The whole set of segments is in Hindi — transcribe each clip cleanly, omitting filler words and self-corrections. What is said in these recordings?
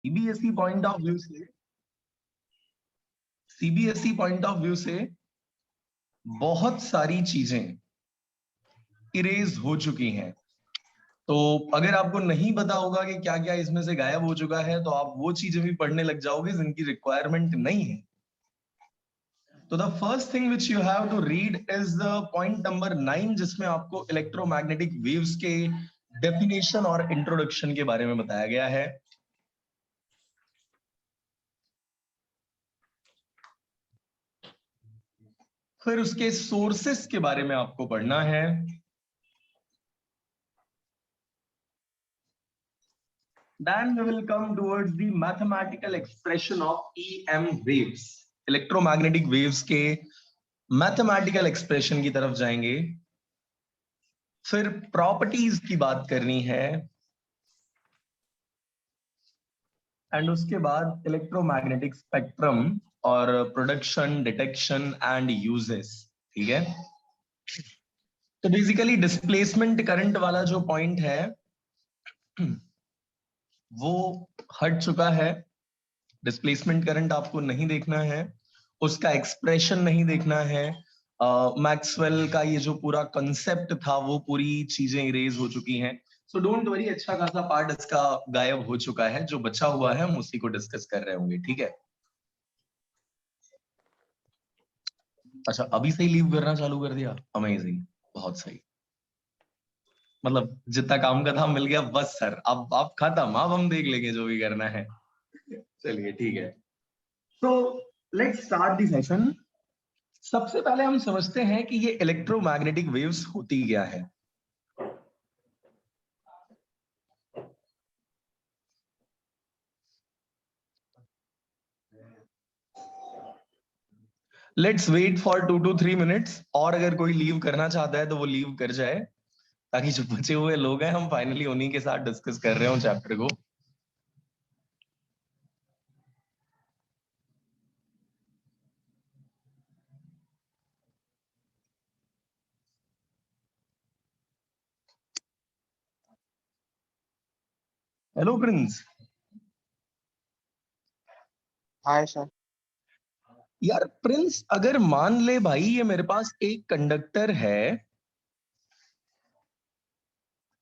सीबीएसई पॉइंट ऑफ व्यू से सीबीएसई पॉइंट ऑफ व्यू से बहुत सारी चीजें इरेज हो चुकी हैं। तो अगर आपको नहीं पता होगा कि क्या क्या इसमें से गायब हो चुका है, तो आप वो चीजें भी पढ़ने लग जाओगे जिनकी रिक्वायरमेंट नहीं है। तो the first thing which you have to read is the point number 9, जिसमें आपको इलेक्ट्रोमैग्नेटिक वेव्स के डेफिनेशन और इंट्रोडक्शन के बारे में बताया गया है। फिर उसके सोर्सेस के बारे में आपको पढ़ना है। Then we will come towards the mathematical expression of EM waves. Electromagnetic waves के मैथमेटिकल एक्सप्रेशन की तरफ जाएंगे। फिर प्रॉपर्टीज की बात करनी है, एंड उसके बाद इलेक्ट्रोमैग्नेटिक स्पेक्ट्रम और प्रोडक्शन, डिटेक्शन एंड यूजेस। ठीक है, तो बेसिकली डिस्प्लेसमेंट करंट वाला जो पॉइंट है वो हट चुका है। डिस्प्लेसमेंट करंट आपको नहीं देखना है, उसका एक्सप्रेशन नहीं देखना है। मैक्सवेल का ये जो पूरा कंसेप्ट था वो पूरी चीजें इरेज हो चुकी हैं। सो डोंट वरी, अच्छा खासा पार्ट इसका गायब हो चुका है। जो बचा हुआ है हम उसी को डिस्कस कर रहे होंगे। ठीक है, अच्छा अभी से ही लीव करना चालू कर दिया, अमेजिंग, बहुत सही। मतलब जितना काम का था मिल गया बस सर, अब आप खत्म, अब हम देख लेंगे जो भी करना है। चलिए ठीक है, तो लेट्स स्टार्ट द सेशन। सबसे पहले हम समझते हैं कि ये इलेक्ट्रोमैग्नेटिक वेव्स होती क्या है। Let's wait for 2 to 3 minutes, और अगर कोई लीव करना चाहता है तो वो लीव कर जाए, ताकि जो बचे हुए लोग हैं हम फाइनली उन्हीं के साथ डिस्कस कर रहे हो चैप्टर को। Hello Prince. Hi sir. यार प्रिंस, अगर मान ले भाई ये मेरे पास एक कंडक्टर है,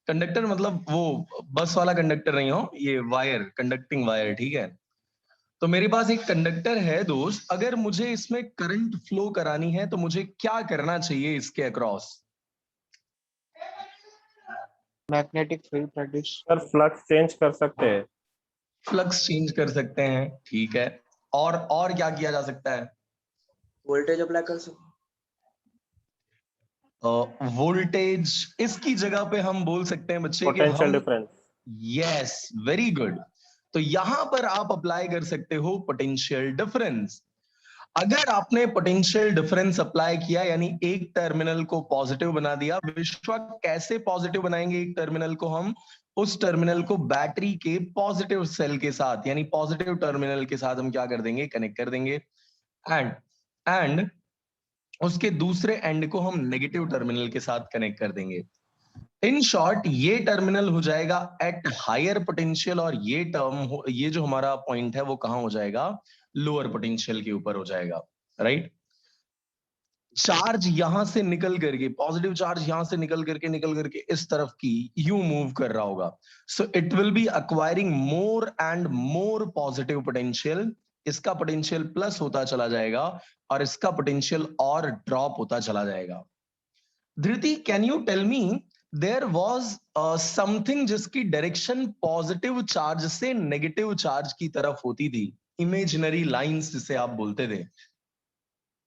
कंडक्टर मतलब वो बस वाला कंडक्टर नहीं हो, ये वायर, कंडक्टिंग वायर, ठीक है। तो मेरे पास एक कंडक्टर है दोस्त, अगर मुझे इसमें करंट फ्लो करानी है तो मुझे क्या करना चाहिए इसके across? Magnetic field produce. Sir flux change कर सकते हैं। फ्लक्स चेंज कर सकते हैं, ठीक है। और क्या किया जा सकता है? वोल्टेज अप्लाई कर सकते। वोल्टेज, इसकी जगह पे हम बोल सकते हैं बच्चे कि पोटेंशियल हम, डिफरेंस। Yes very good. तो यहां पर आप अप्लाई कर सकते हो पोटेंशियल डिफरेंस। अगर आपने पोटेंशियल डिफरेंस अप्लाई किया, यानी एक टर्मिनल को पॉजिटिव बना दिया। विश्वा, कैसे पॉजिटिव बनाएंगे एक टर्मिनल को हम? उस टर्मिनल को बैटरी के पॉजिटिव सेल के साथ, यानी पॉजिटिव टर्मिनल के साथ हम क्या कर देंगे? कनेक्ट कर देंगे। एंड उसके दूसरे एंड को हम नेगेटिव टर्मिनल के साथ कनेक्ट कर देंगे। इन शॉर्ट, ये टर्मिनल हो जाएगा एट हायर पोटेंशियल, और ये जो हमारा पॉइंट है वो कहां हो जाएगा? लोअर पोटेंशियल के ऊपर हो जाएगा, राइट। चार्ज यहां से निकल करके, पॉजिटिव चार्ज यहां से निकल करके इस तरफ की यू मूव कर रहा होगा। So it will be acquiring more and more positive potential. इसका पोटेंशियल प्लस होता चला जाएगा और इसका पोटेंशियल और ड्रॉप होता चला जाएगा। Dhriti, can you tell me, there was something जिसकी डायरेक्शन पॉजिटिव चार्ज से नेगेटिव चार्ज की तरफ होती थी, इमेजिनरी लाइंस जिसे आप बोलते थे,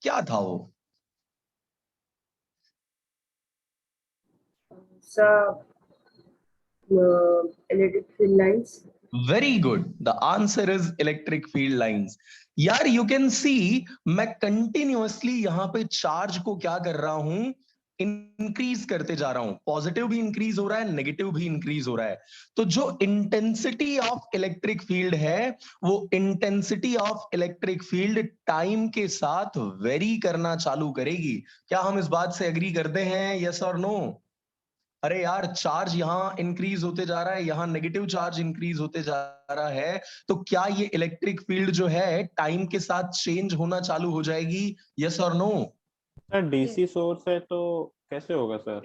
क्या था वो? Electric field lines. Very good, the answer is electric field lines. यार यू कैन सी, मैं कंटिन्यूअसली यहां पे चार्ज को क्या कर रहा हूं? इंक्रीज करते जा रहा हूं। पॉजिटिव भी इंक्रीज हो रहा है, नेगेटिव भी इंक्रीज हो रहा है। तो जो इंटेंसिटी ऑफ इलेक्ट्रिक फील्ड है, वो intensity of electric field time के साथ वेरी करना चालू करेगी। क्या हम इस बात से एग्री करते हैं? यस और नो? अरे यार, चार्ज यहाँ इंक्रीज होते जा रहा है, यहाँ नेगेटिव चार्ज इंक्रीज होते जा रहा है, तो क्या ये इलेक्ट्रिक फील्ड जो है टाइम के साथ चेंज होना चालू हो जाएगी? यस और नो? सर डीसी सोर्स है तो कैसे होगा sir?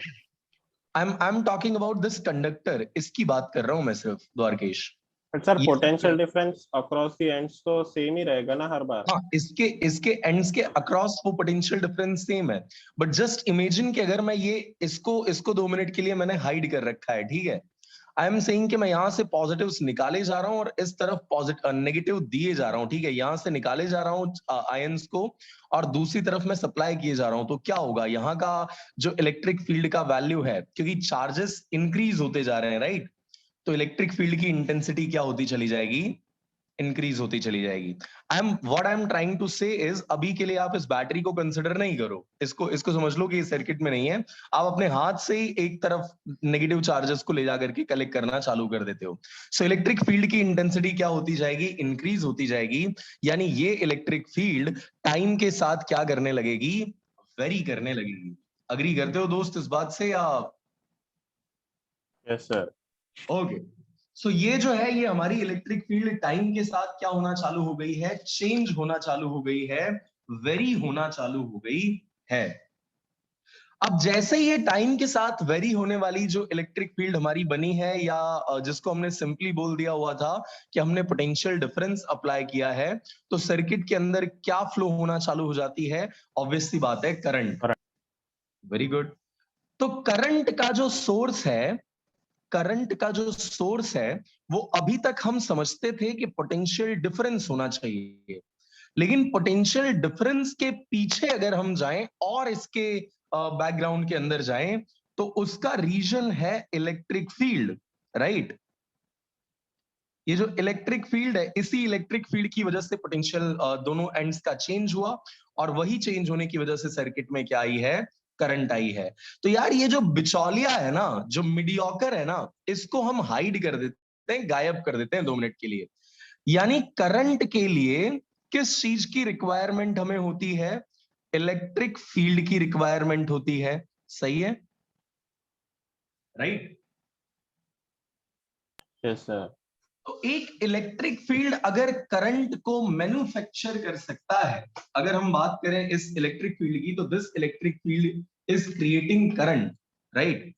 I am talking about this conductor, इसकी बात कर रहा हूं मैं सिर्फ, द्वारकेश। सर ये potential difference across the ends तो सेम ही रहेगा ना हर बार? हाँ, इसके इसके एंड्स के अक्रॉस वो पोटेंशियल डिफरेंस सेम है, बट जस्ट इमेजिन कि अगर मैं ये इसको 2 मिनट के लिए मैंने हाइड कर रखा है, ठीक है? आई एम सेइंग कि मैं यहां से पॉजिटिव्स निकाले जा रहा हूं और इस तरफ पॉजिटिव नेगेटिव दिए जा रहा हूं, ठीक है? यहां से निकाले जा रहा हूं आयंस को और दूसरी तरफ मैं सप्लाई किए जा रहा हूं, तो क्या होगा? यहाँ का जो इलेक्ट्रिक फील्ड का वैल्यू है, क्योंकि चार्जेस इंक्रीज होते जा रहे हैं, राइट? तो इलेक्ट्रिक फील्ड की इंटेंसिटी क्या होती चली जाएगी? इंक्रीज होती चली जाएगी। आई एम ट्राइंग टू से इज, अभी के लिए आप इस बैटरी को कंसिडर नहीं करो, इसको समझ लो कि ये सर्किट में नहीं है। आप अपने हाथ से ही एक तरफ नेगेटिव चार्जेस को ले जाकर के कलेक्ट करना चालू कर देते हो। सो इलेक्ट्रिक फील्ड की इंटेंसिटी क्या होती जाएगी? इंक्रीज होती जाएगी। यानी ये इलेक्ट्रिक फील्ड टाइम के साथ क्या करने लगेगी? वेरी करने लगेगी। अग्री करते हो दोस्त इस बात से या? Yes sir. ओके, सो ये जो है, ये हमारी इलेक्ट्रिक फील्ड टाइम के साथ क्या होना चालू हो गई है? चेंज होना चालू हो गई है, वेरी होना चालू हो गई है। अब जैसे ये टाइम के साथ वेरी होने वाली जो इलेक्ट्रिक फील्ड हमारी बनी है, या जिसको हमने सिंपली बोल दिया हुआ था कि हमने पोटेंशियल डिफरेंस अप्लाई किया है, तो सर्किट के अंदर क्या फ्लो होना चालू हो जाती है? ऑब्वियस सी बात है, करंट। Very good. तो करंट का जो सोर्स है, करंट का जो सोर्स है, वो अभी तक हम समझते थे कि पोटेंशियल डिफरेंस होना चाहिए, लेकिन पोटेंशियल डिफरेंस के पीछे अगर हम जाएं और इसके बैकग्राउंड के अंदर जाएं, तो उसका रीजन है इलेक्ट्रिक फील्ड, राइट? ये जो इलेक्ट्रिक फील्ड है, इसी इलेक्ट्रिक फील्ड की वजह से पोटेंशियल दोनों एंड्स का चेंज हुआ, और वही चेंज होने की वजह से सर्किट में क्या आई है? करंट आई है। तो यार, ये जो बिचौलिया है ना, जो मीडियोकर है ना, इसको हम हाइड कर देते हैं, गायब कर देते हैं 2 मिनट के लिए। यानी करंट के लिए किस चीज की रिक्वायरमेंट हमें होती है? इलेक्ट्रिक फील्ड की रिक्वायरमेंट होती है। सही है, राइट? Yes sir. तो एक इलेक्ट्रिक फील्ड अगर करंट को मैन्युफैक्चर कर सकता है, अगर हम बात करें इस इलेक्ट्रिक फील्ड की, तो this electric field is creating current, right?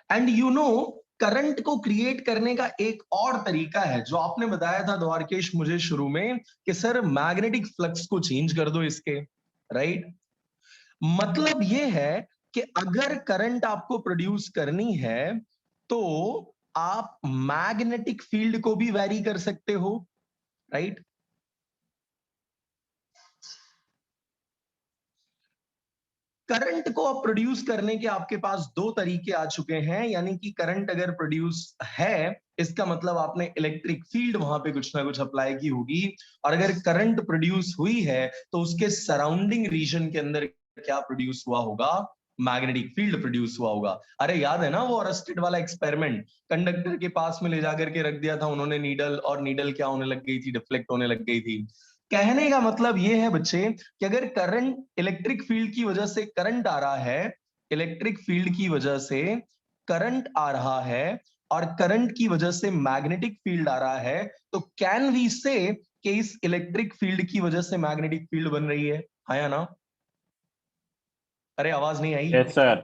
And you know, current को क्रिएट करने का एक और तरीका है, जो आपने बताया था द्वारकेश मुझे शुरू में, कि सर मैग्नेटिक फ्लक्स को चेंज कर दो इसके, राइट? मतलब ये है कि अगर करंट आपको प्रोड्यूस करनी है, तो आप मैग्नेटिक फील्ड को भी वैरी कर सकते हो, राइट? करंट को अब प्रोड्यूस करने के आपके पास 2 तरीके आ चुके हैं। यानी कि करंट अगर प्रोड्यूस है, इसका मतलब आपने इलेक्ट्रिक फील्ड वहां पे कुछ ना कुछ अप्लाई की होगी, और अगर करंट प्रोड्यूस हुई है, तो उसके सराउंडिंग रीजन के अंदर क्या प्रोड्यूस हुआ होगा? मैग्नेटिक फील्ड प्रोड्यूस हुआ होगा। अरे याद है ना वो अरेस्टेड वाला एक्सपेरिमेंट? कंडक्टर के पास में ले जाकर के रख दिया था उन्होंने नीडल, और नीडल क्या होने लग गई थी? डिफ्लेक्ट होने लग गई थी। कहने का मतलब ये है बच्चे, कि अगर करंट, इलेक्ट्रिक फील्ड की वजह से करंट आ रहा है, इलेक्ट्रिक फील्ड की वजह से करंट आ रहा है, और करंट की वजह से मैग्नेटिक फील्ड आ रहा है, तो कैन वी से कि इस इलेक्ट्रिक फील्ड की वजह से मैग्नेटिक फील्ड बन रही है? हाँ या ना? अरे आवाज नहीं आई? Yes sir.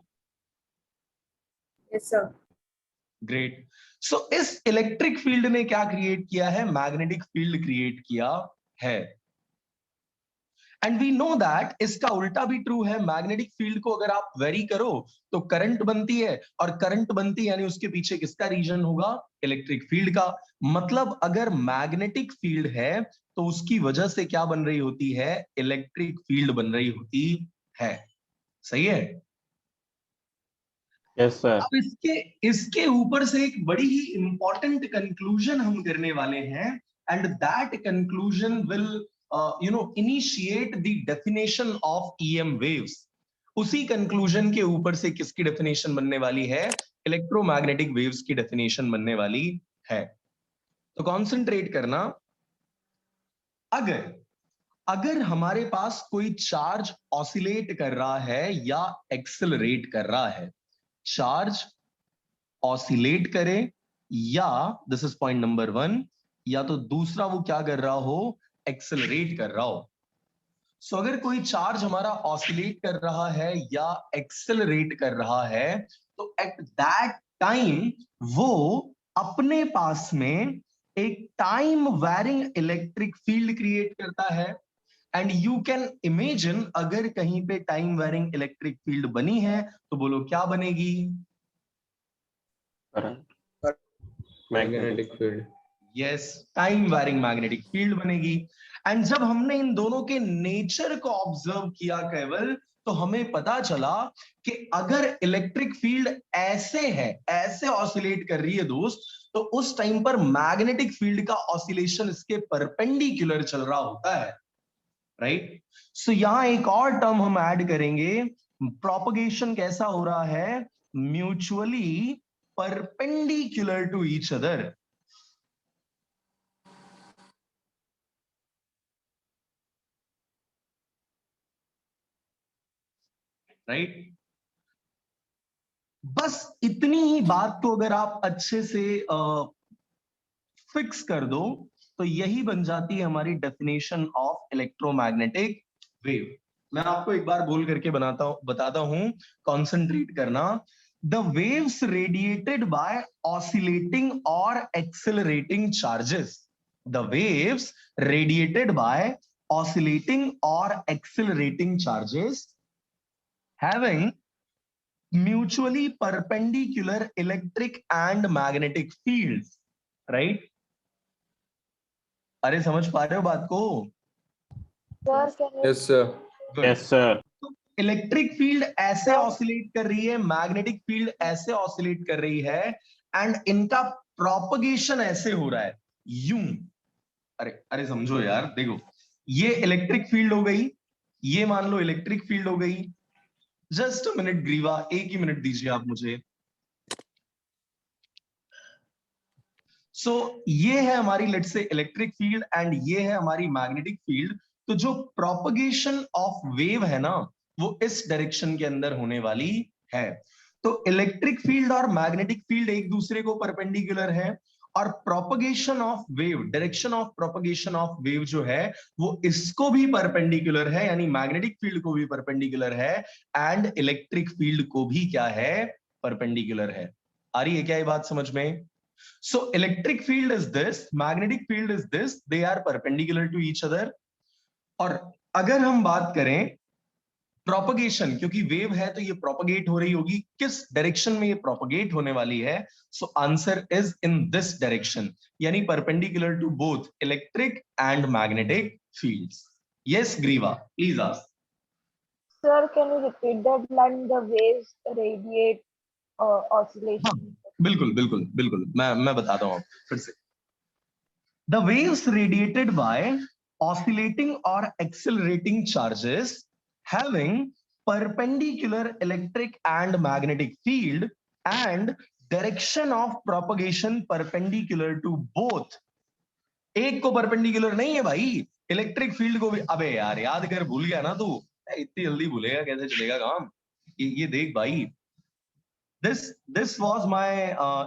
Yes, sir. Great. So इस इलेक्ट्रिक फील्ड ने क्या क्रिएट किया है? मैग्नेटिक फील्ड क्रिएट किया है। एंड वी नो दैट इसका उल्टा भी ट्रू है। मैग्नेटिक फील्ड को अगर आप वेरी करो, तो करंट बनती है, और करंट बनती है यानी उसके पीछे किसका रीजन होगा? इलेक्ट्रिक फील्ड का। मतलब अगर मैग्नेटिक फील्ड है, तो उसकी वजह से क्या बन रही होती है? इलेक्ट्रिक फील्ड बन रही होती है। सही है? Yes sir. अब इसके इसके ऊपर से एक बड़ी ही इंपॉर्टेंट कंक्लूजन हम करने वाले हैं, and that conclusion will initiate the definition of EM waves. उसी कंक्लूजन के ऊपर से किसकी डेफिनेशन बनने वाली है? इलेक्ट्रोमैग्नेटिक वेव्स की डेफिनेशन बनने वाली है। तो कॉन्सेंट्रेट करना। अगर अगर हमारे पास कोई चार्ज ऑसिलेट कर रहा है या एक्सेलरेट कर रहा है, चार्ज ऑसिलेट करे, या दिस इज पॉइंट नंबर 1, या तो दूसरा वो क्या कर रहा हो, एक्सेलरेट कर रहा हो। सो अगर कोई चार्ज हमारा ऑसिलेट कर रहा है या एक्सेलरेट कर रहा है, तो एट दैट टाइम वो अपने पास में एक time varying electric field create करता है। एंड यू कैन इमेजिन, अगर कहीं पे टाइम वैरिंग इलेक्ट्रिक फील्ड बनी है तो बोलो क्या बनेगी? Magnetic field. Yes, time varying magnetic field बनेगी। एंड जब हमने इन दोनों के नेचर को ऑब्जर्व किया केवल, तो हमें पता चला कि अगर इलेक्ट्रिक फील्ड ऐसे है, ऐसे ऑसिलेट कर रही है दोस्त, तो उस टाइम पर मैग्नेटिक फील्ड का ऑसिलेशन इसके परपेंडिकुलर चल रहा होता है, राइट? सो यहां एक और टर्म हम ऐड करेंगे, प्रोपगेशन कैसा हो रहा है? Mutually perpendicular to each other. Right? बस इतनी ही बात को अगर आप अच्छे से फिक्स कर दो, तो यही बन जाती है हमारी डेफिनेशन ऑफ इलेक्ट्रोमैग्नेटिक वेव। मैं आपको एक बार बोल करके बताता हूं, कॉन्सेंट्रेट करना। The waves radiated by oscillating और accelerating charges, the waves radiated by oscillating और accelerating charges having mutually perpendicular electric and magnetic fields, right? अरे समझ पा रहे हो बात को? Sir, can you yes sir. Good. Yes sir. Electric field ऐसे ऑसिलेट कर रही है, मैग्नेटिक फील्ड ऐसे ऑसिलेट कर रही है, एंड इनका प्रोपगेशन ऐसे हो रहा है, यूं। अरे अरे समझो यार, देखो, ये इलेक्ट्रिक फील्ड हो गई, ये मान लो इलेक्ट्रिक फील्ड हो गई। जस्ट अ मिनट ग्रीवा, एक ही मिनट दीजिए आप मुझे। सो ये है हमारी let's say electric field and ये है हमारी मैग्नेटिक फील्ड। तो जो प्रोपगेशन ऑफ वेव है ना, वो इस डायरेक्शन के अंदर होने वाली है। तो इलेक्ट्रिक फील्ड और मैग्नेटिक फील्ड एक दूसरे को परपेंडिकुलर है, और propagation of wave, direction of propagation of wave जो है वो इसको भी परपेंडिकुलर है, यानी मैग्नेटिक फील्ड को भी परपेंडिकुलर है, एंड इलेक्ट्रिक फील्ड को भी क्या है, परपेंडिकुलर है। आ रही है क्या ये बात समझ में? So electric field is this, magnetic field is this, they are perpendicular to each other. और अगर हम बात करें प्रोपगेशन, क्योंकि वेव है तो ये प्रोपगेट हो रही होगी, किस डायरेक्शन में ये प्रोपगेट होने वाली है? So answer is in this direction, यानी perpendicular to both electric and magnetic fields. Yes Greeva, please ask. Sir, can you repeat that line? The waves radiate oscillation. बिल्कुल बिल्कुल बिल्कुल, मैं बताता हूं आपको फिर से। The waves radiated by oscillating or accelerating charges having perpendicular electric and magnetic field and direction of propagation perpendicular to both। एक को परपेंडिकुलर नहीं है भाई, इलेक्ट्रिक फील्ड को भी। अबे यार याद कर, भूल गया ना तू? इतनी जल्दी भूलेगा कैसे चलेगा काम? ये देख भाई, this was my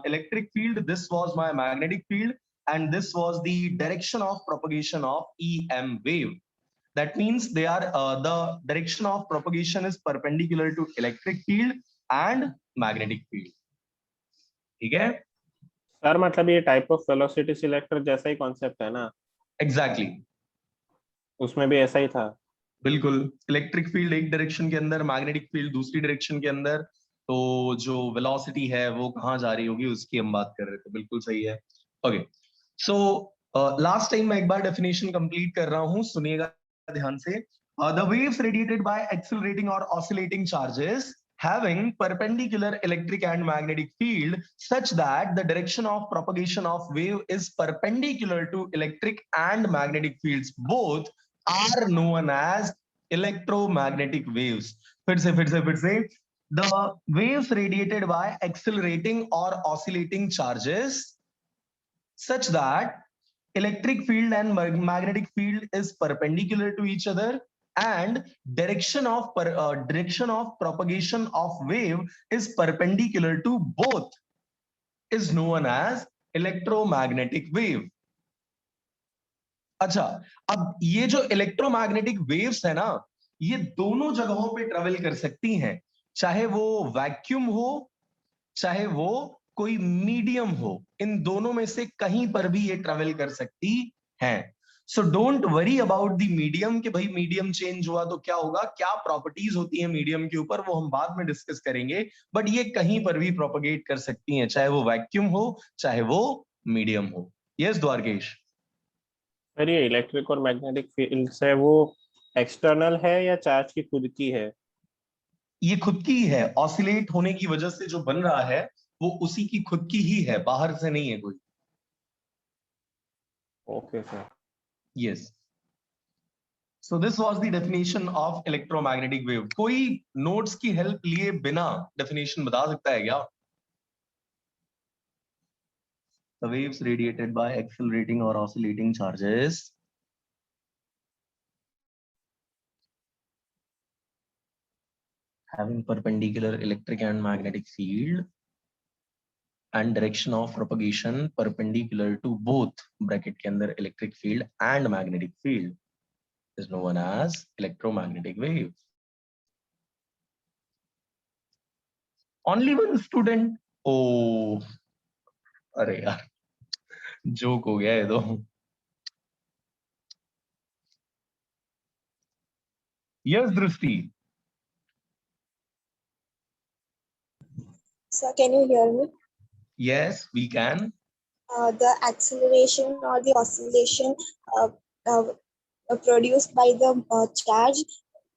electric field, this was my magnetic field, and this was the direction of propagation of EM wave. That means they are the direction of propagation is perpendicular to electric field and magnetic field. ठीक है? सर मतलब ये टाइप ऑफ वेलोसिटी सिलेक्टर जैसा ही कॉन्सेप्ट है ना? Exactly. उसमें भी ऐसा ही था। बिल्कुल, इलेक्ट्रिक फील्ड एक डायरेक्शन के अंदर, मैग्नेटिक फील्ड दूसरी डायरेक्शन के अंदर, तो जो वेलोसिटी है वो कहाँ जा रही होगी उसकी हम बात कर रहे थे। बिल्कुल सही है। ओके, सो लास्ट टाइम मैं एक बार डेफिनेशन कंप्लीट कर रहा हूं, सुनिएगा ध्यान से। The waves radiated by accelerating और oscillating charges having perpendicular electric and magnetic field such that the direction of propagation of wave is perpendicular to electric and magnetic fields, both are known as electromagnetic waves। फिर से the waves radiated by accelerating or oscillating charges such that electric field and magnetic field is perpendicular to each other, and direction of propagation of wave is perpendicular to both is known as electromagnetic wave. अच्छा, अब ये जो इलेक्ट्रोमैग्नेटिक वेव्स है ना, ये दोनों जगहों पे ट्रेवल कर सकती हैं, चाहे वो वैक्यूम हो, चाहे वो कोई मीडियम हो, इन दोनों में से कहीं पर भी ये ट्रेवल कर सकती हैं. So don't worry about the medium कि भाई मीडियम चेंज हुआ तो क्या होगा, क्या प्रॉपर्टीज होती है मीडियम के ऊपर, वो हम बाद में डिस्कस करेंगे. बट ये कहीं पर भी प्रोपगेट कर सकती हैं, चाहे वो वैक्यूम हो, चाहे वो मीडियम हो. यस द्वारकेश. सर ये इलेक्ट्रिक और मैग्नेटिक फील्ड्स है वो एक्सटर्नल है या चार्ज की खुद की है? ये खुद की ही है, ऑसिलेट होने की वजह से जो बन रहा है वो उसी की खुद की ही है, बाहर से नहीं है कोई. Okay sir. Yes. So this was the definition of electromagnetic wave. कोई नोट्स की हेल्प लिए बिना डेफिनेशन बता सकता है क्या? The waves radiated by accelerating or oscillating charges having perpendicular electric and magnetic field and direction of propagation perpendicular to both bracket के अंदर electric field and magnetic field is known as electromagnetic wave. Only one student. Oh, अरे यार, जोक हो गया ये तो. Yes, Drishti. Sir, can you hear me? Yes, we can. The acceleration or the oscillation produced by the charge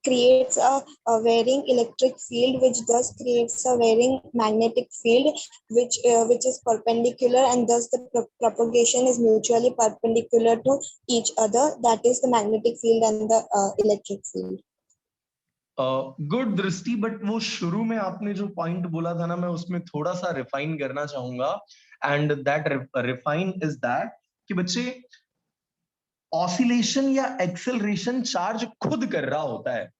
creates a varying electric field, which thus creates a varying magnetic field, which is perpendicular, and thus the propagation is mutually perpendicular to each other. That is the magnetic field and the electric field. Good दृष्टि, बट वो शुरू में आपने जो पॉइंट बोला था ना, मैं उसमें थोड़ा सा रिफाइन करना चाहूंगा. And that refine is that कि बच्चे, ऑसिलेशन या एक्सेलरेशन चार्ज खुद कर रहा होता है,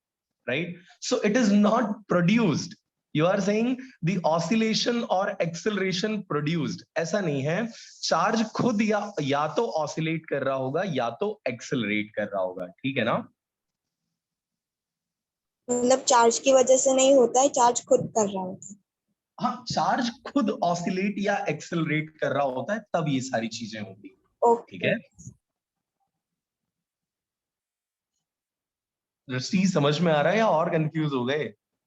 right? So it is not produced. You are saying the oscillation और एक्सेलरेशन प्रोड्यूस्ड, ऐसा नहीं है. चार्ज खुद या तो ऑसिलेट कर रहा होगा या तो एक्सेलरेट कर रहा होगा, ठीक है ना? मतलब चार्ज की वजह से नहीं होता है, चार्ज खुद कर रहा होता है. हाँ, चार्ज खुद ऑसिलेट या एक्सेलरेट कर रहा होता है, तब ये सारी चीजें होंगी. ठीक है, दृष्टि समझ में आ रहा है या और कंफ्यूज हो गए?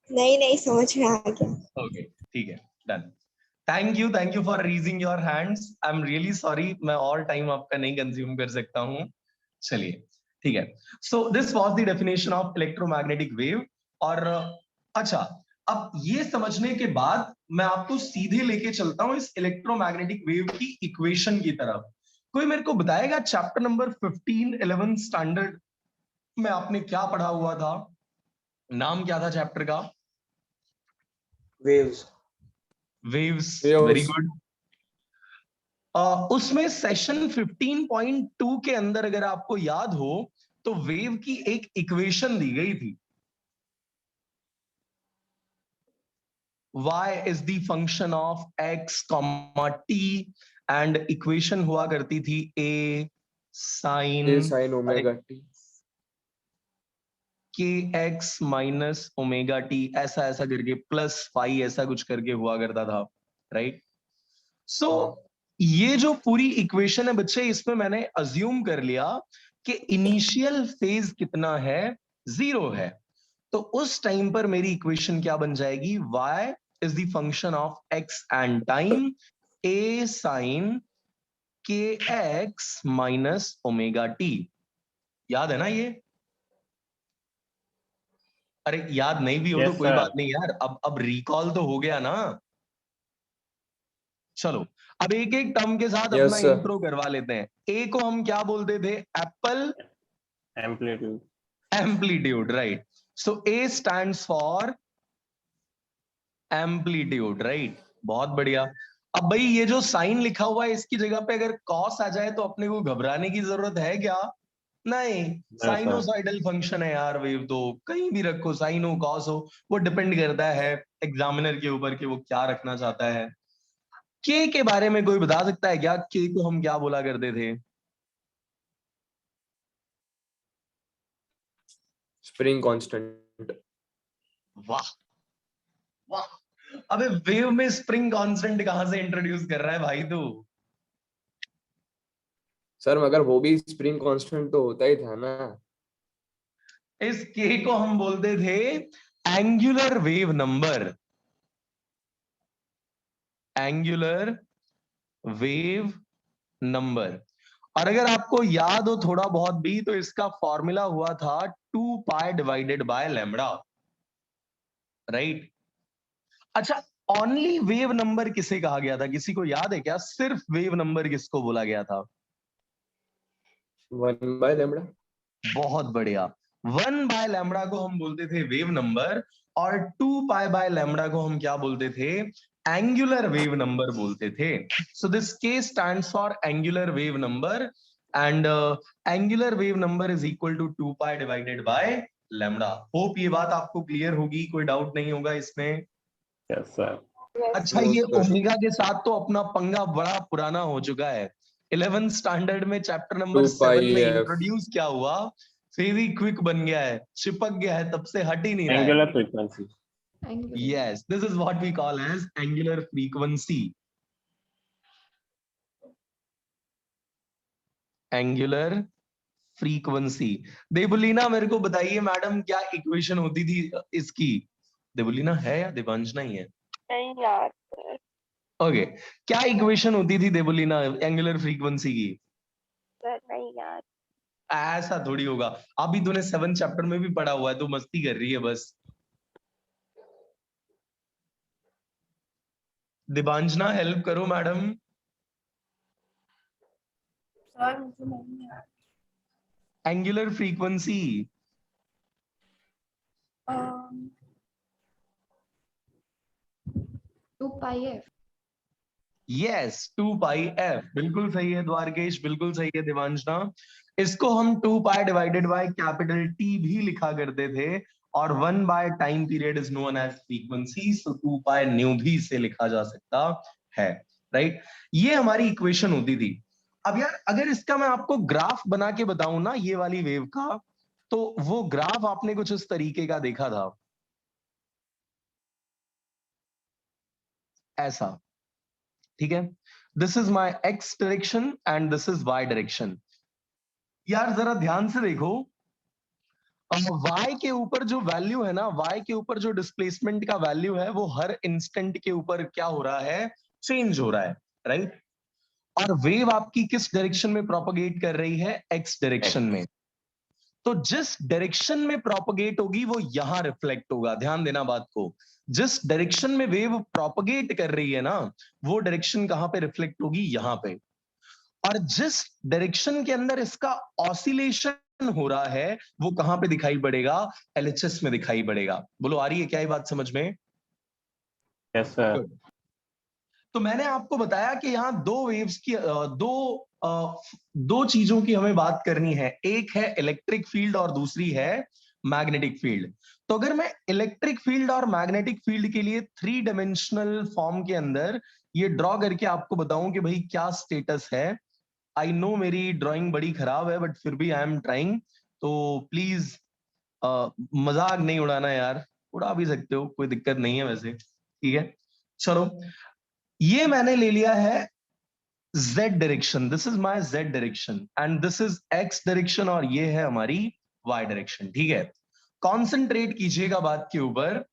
नहीं समझ में आ गया. ओके, ठीक है, done. Thank you for raising your hands. I am really sorry, मैं और टाइम आपका नहीं कंज्यूम कर सकता हूँ. चलिए, ठीक है. So this was the definition of electromagnetic wave. और अच्छा, अब ये समझने के बाद मैं आपको सीधे लेके चलता हूं इस इलेक्ट्रोमैग्नेटिक वेव की इक्वेशन की तरफ. कोई मेरे को बताएगा चैप्टर नंबर 15 11th स्टैंडर्ड में आपने क्या पढ़ा हुआ था? नाम क्या था चैप्टर का? वेव्स. Very good. उसमें सेशन 15.2 के अंदर अगर आपको याद हो तो वेव की एक इक्वेशन दी गई थी. y is the function of x, t and equation हुआ करती थी a sin omega t kx minus omega t, ऐसा करके प्लस फाई ऐसा कुछ करके हुआ करता था, राइट? सो ये जो पूरी इक्वेशन है बच्चे, इसमें मैंने अज्यूम कर लिया कि इनिशियल फेज कितना है, 0 है. तो उस टाइम पर मेरी इक्वेशन क्या बन जाएगी? y is the function of x and time, a sin kx minus omega t. याद है ना ये? अरे याद नहीं भी हो तो कोई बात नहीं यार, अब रिकॉल तो हो गया ना. चलो, अब एक एक टर्म के साथ अपना इंट्रो करवा लेते हैं. ए को हम क्या बोलते थे? Apple. Amplitude, right. So A stands for amplitude, right. बहुत बढ़िया. अब भाई ये जो साइन लिखा हुआ है इसकी जगह पे अगर कॉस आ जाए तो अपने को घबराने की जरूरत है क्या? नहीं. साइनोसाइडल फंक्शन है यार वेव, तो कहीं भी रखो, साइन हो कॉस हो, वो डिपेंड करता है एग्जामिनर के ऊपर कि वो क्या रखना चाहता है. के बारे में कोई बता सकता है क्या? के को हम क्या बोला करते थे? Spring constant. वाह वाह, अबे वेव में स्प्रिंग कांस्टेंट कहां से इंट्रोड्यूस कर रहा है भाई तू? सर मगर वो भी स्प्रिंग कांस्टेंट तो होता ही था ना। इस के को हम बोलते थे angular wave number, angular wave number. और अगर आपको याद हो थोड़ा बहुत भी, तो इसका फॉर्मूला हुआ था 2 pi divided by lambda, right? अच्छा, ओनली वेव नंबर किसे कहा गया था? किसी को याद है क्या? सिर्फ वेव नंबर किसको बोला गया था? 1 बाय लैम्बडा। बहुत बढ़िया। 1 बाय लैम्बडा को हम बोलते थे वेव नंबर, और 2 पाई बाय लैम्बडा को हम क्या बोलते थे? एंगुलर वेव नंबर बोलते थे। So this k stands for angular wave number, and angular wave number is equal to 2 pi divided by lambda. Hope ये बात आपको क्लियर होगी, कोई डाउट नहीं होगा इसमें। Yes sir. Yes. अच्छा, No, ये sir. ओमेगा के साथ तो अपना पंगा बड़ा पुराना हो चुका है। 11th स्टैंडर्ड में चैप्टर नंबर 2 पाई 7 में एफ। इंट्रोड्यूस क्या हुआ? फेविक्विक बन गया है, चिपक गया है, तब से हट ही नहीं रहा है। Angular frequency. Yes, this is what we call as angular frequency. Angular frequency. Devlina मेरे को बताइए मैडम, क्या इक्वेशन होती थी इसकी? देवलीना है या देवांजना ही है? नहीं यार ओके, क्या इक्वेशन होती थी देवलीना एंगुलर फ्रीक्वेंसी की? सर, नहीं यार। ऐसा थोड़ी होगा, अभी तूने 7th चैप्टर में भी पढ़ा हुआ है, तो मस्ती कर रही है बस। दिबांजना हेल्प करो मैडम। सर मुझे नहीं यार। Angular frequency 2 pi f। Yes, 2 पाई एफ, बिल्कुल सही है द्वारकेश, बिल्कुल सही है दिवांजना। इसको हम 2 pi divided by capital T भी लिखा करते थे, और 1 by time period is known as frequency, so 2 pi nu भी इसे लिखा जा सकता है, राइट? ये हमारी इक्वेशन होती थी। अब यार, अगर इसका मैं आपको ग्राफ बना के बताऊं ना, ये वाली वेव का, तो वो ग्राफ आपने कुछ इस तरीके का देखा था, ऐसा, ठीक है? This is my x direction and this is y direction. यार जरा ध्यान से देखो, y के ऊपर जो वैल्यू है ना, y के ऊपर जो डिस्प्लेसमेंट का वैल्यू है, वो हर इंस्टेंट के ऊपर क्या हो रहा है? चेंज हो रहा है, राइट? और वेव आपकी किस डायरेक्शन में प्रोपगेट कर रही है? एक्स डायरेक्शन में। तो जिस डायरेक्शन में प्रोपगेट होगी वो यहां रिफ्लेक्ट होगा। ध्यान देना बात को, जिस डायरेक्शन में वेव प्रोपगेट कर रही है ना, वो डायरेक्शन कहां पे रिफ्लेक्ट होगी? यहां पे। और जिस डायरेक्शन के अंदर इसका ऑसिलेशन हो रहा है, वो कहां पे दिखाई पड़ेगा? एलएचएस में दिखाई पड़ेगा। बोलो, आ रही है क्या ये बात समझ में? Yes sir. तो मैंने आपको बताया कि यहाँ दो वेव्स की दो चीजों की हमें बात करनी है। एक है इलेक्ट्रिक फील्ड और दूसरी है मैग्नेटिक फील्ड। तो अगर मैं इलेक्ट्रिक फील्ड और मैग्नेटिक फील्ड के लिए 3 डायमेंशनल फॉर्म के अंदर ये ड्रॉ करके आपको बताऊं कि भाई क्या स्टेटस है। आई नो मेरी ड्राइंग बड़ी खराब है, बट फिर भी आई एम ट्राइंग, तो प्लीज मजाक नहीं उड़ाना यार। उड़ा भी सकते हो, कोई दिक्कत नहीं है वैसे, ठीक है? चलो, ये मैंने ले लिया है z direction, this is my z direction, and this is x direction, और ये है हमारी y डायरेक्शन, ठीक है? कॉन्सेंट्रेट कीजिएगा बात के ऊपर।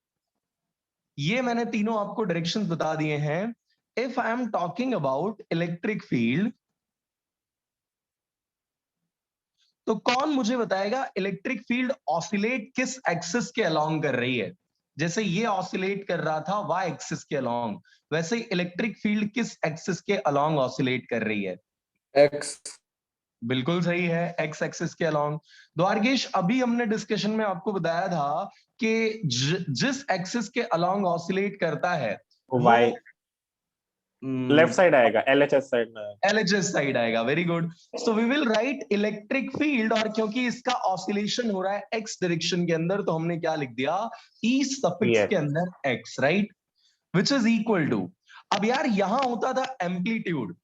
ये मैंने तीनों आपको डायरेक्शंस बता दिए हैं। If I am talking about electric field, तो कौन मुझे बताएगा इलेक्ट्रिक फील्ड ऑसिलेट किस एक्सिस के अलोंग कर रही है? जैसे ये ऑसिलेट कर रहा था वाई एक्सिस के अलोंग, वैसे इलेक्ट्रिक फील्ड किस एक्सिस के अलोंग ऑसिलेट कर रही है? एक्स। बिल्कुल सही है, एक्स एक्सिस के अलोंग। द्वारकेश, अभी हमने डिस्कशन में आपको बताया था कि जिस एक्सिस के अलोंग ऑसिलेट करता है वो वाई लेफ्ट साइड आएगा, एलएचएस साइड में आएगा। LHS साइड आएगा। Very good. So we will write electric field, और क्योंकि इसका ऑसिलेशन हो रहा है एक्स डायरेक्शन के अंदर, तो हमने क्या लिख दिया? ई सफिक्स के अंदर x, right? Which is equal to, अब यार यहां होता था एम्पलीट्यूड,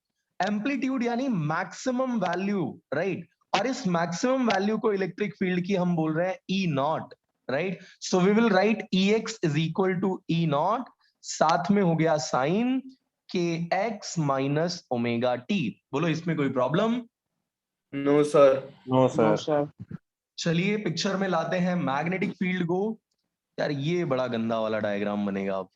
एम्पलीट्यूड यानी मैक्सिमम वैल्यू, राइट? और इस मैक्सिमम वैल्यू को इलेक्ट्रिक फील्ड की हम बोल रहे हैं E naught, right? So we will write E x is equal to E naught, साथ में हो गया sign k x minus omega T. बोलो इसमें कोई problem? No sir. No No, sir. sir. चलिए पिक्चर में लाते हैं मैग्नेटिक फील्ड को। यार ये बड़ा गंदा वाला डायग्राम बनेगा अब।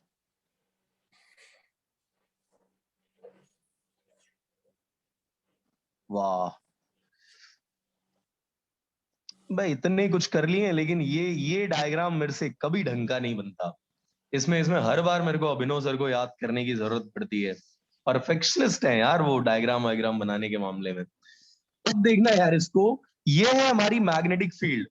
वाह भाई, इतने कुछ कर लिए लेकिन ये डायग्राम मेरे से कभी ढंग का नहीं बनता। इसमें इसमें हर बार मेरे को अभिनव सर को याद करने की जरूरत पड़ती है। परफेक्शनिस्ट है यार वो डायग्राम वायग्राम बनाने के मामले में। अब देखना यार इसको, ये है हमारी मैग्नेटिक फील्ड।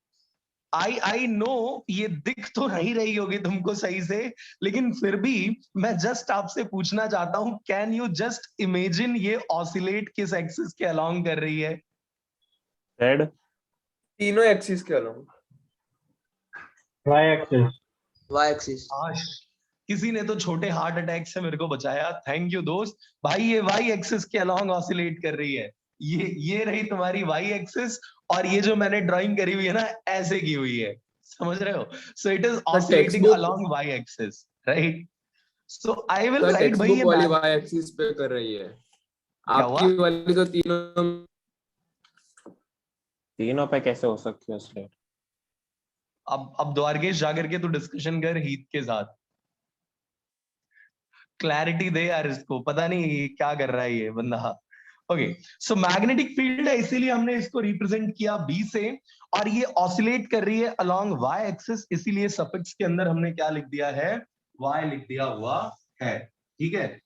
आई नो ये दिख तो नहीं रही होगी तुमको सही से, लेकिन फिर भी मैं जस्ट आपसे पूछना चाहता हूं, कैन यू जस्ट इमेजिन ये ऑसिलेट किस एक्सिस के अलोंग कर रही है? जेड। तीनों एक्सिस के along. Y axis. Y axis. आश, किसी ने तो छोटे हार्ट अटैक से मेरे को बचाया, थैंक यू दोस्त। भाई ये वाई एक्सिस के अलोंग ऑसिलेट कर रही है। ये रही तुम्हारी वाई एक्सिस, और ये जो मैंने ड्राइंग करी हुई है ना, ऐसे की हुई है, समझ रहे हो? So it is oscillating textbook- along y axis, right? So I will sir write भाई टेक्स्ट ये बुक वाली y एक्सिस पे कर रही है, आपकी वाली तो तीनों। तीनों पे कैसे हो सकती है स्लेट? अब द्वारकेश जाकर के तू डिस्कशन कर हीत के साथ, क्लैरिटी दे यार इसको, पता नहीं क्या कर रहा है ये बंदा। ओके, सो मैग्नेटिक फील्ड है, इसीलिए हमने इसको रिप्रेजेंट किया बी से, और ये ऑसिलेट कर रही है अलोंग वाई एक्सिस, इसीलिए सफिक्स के अंदर हमने क्या लिख दिया है? वाई लिख दिया हुआ है, ठीक है?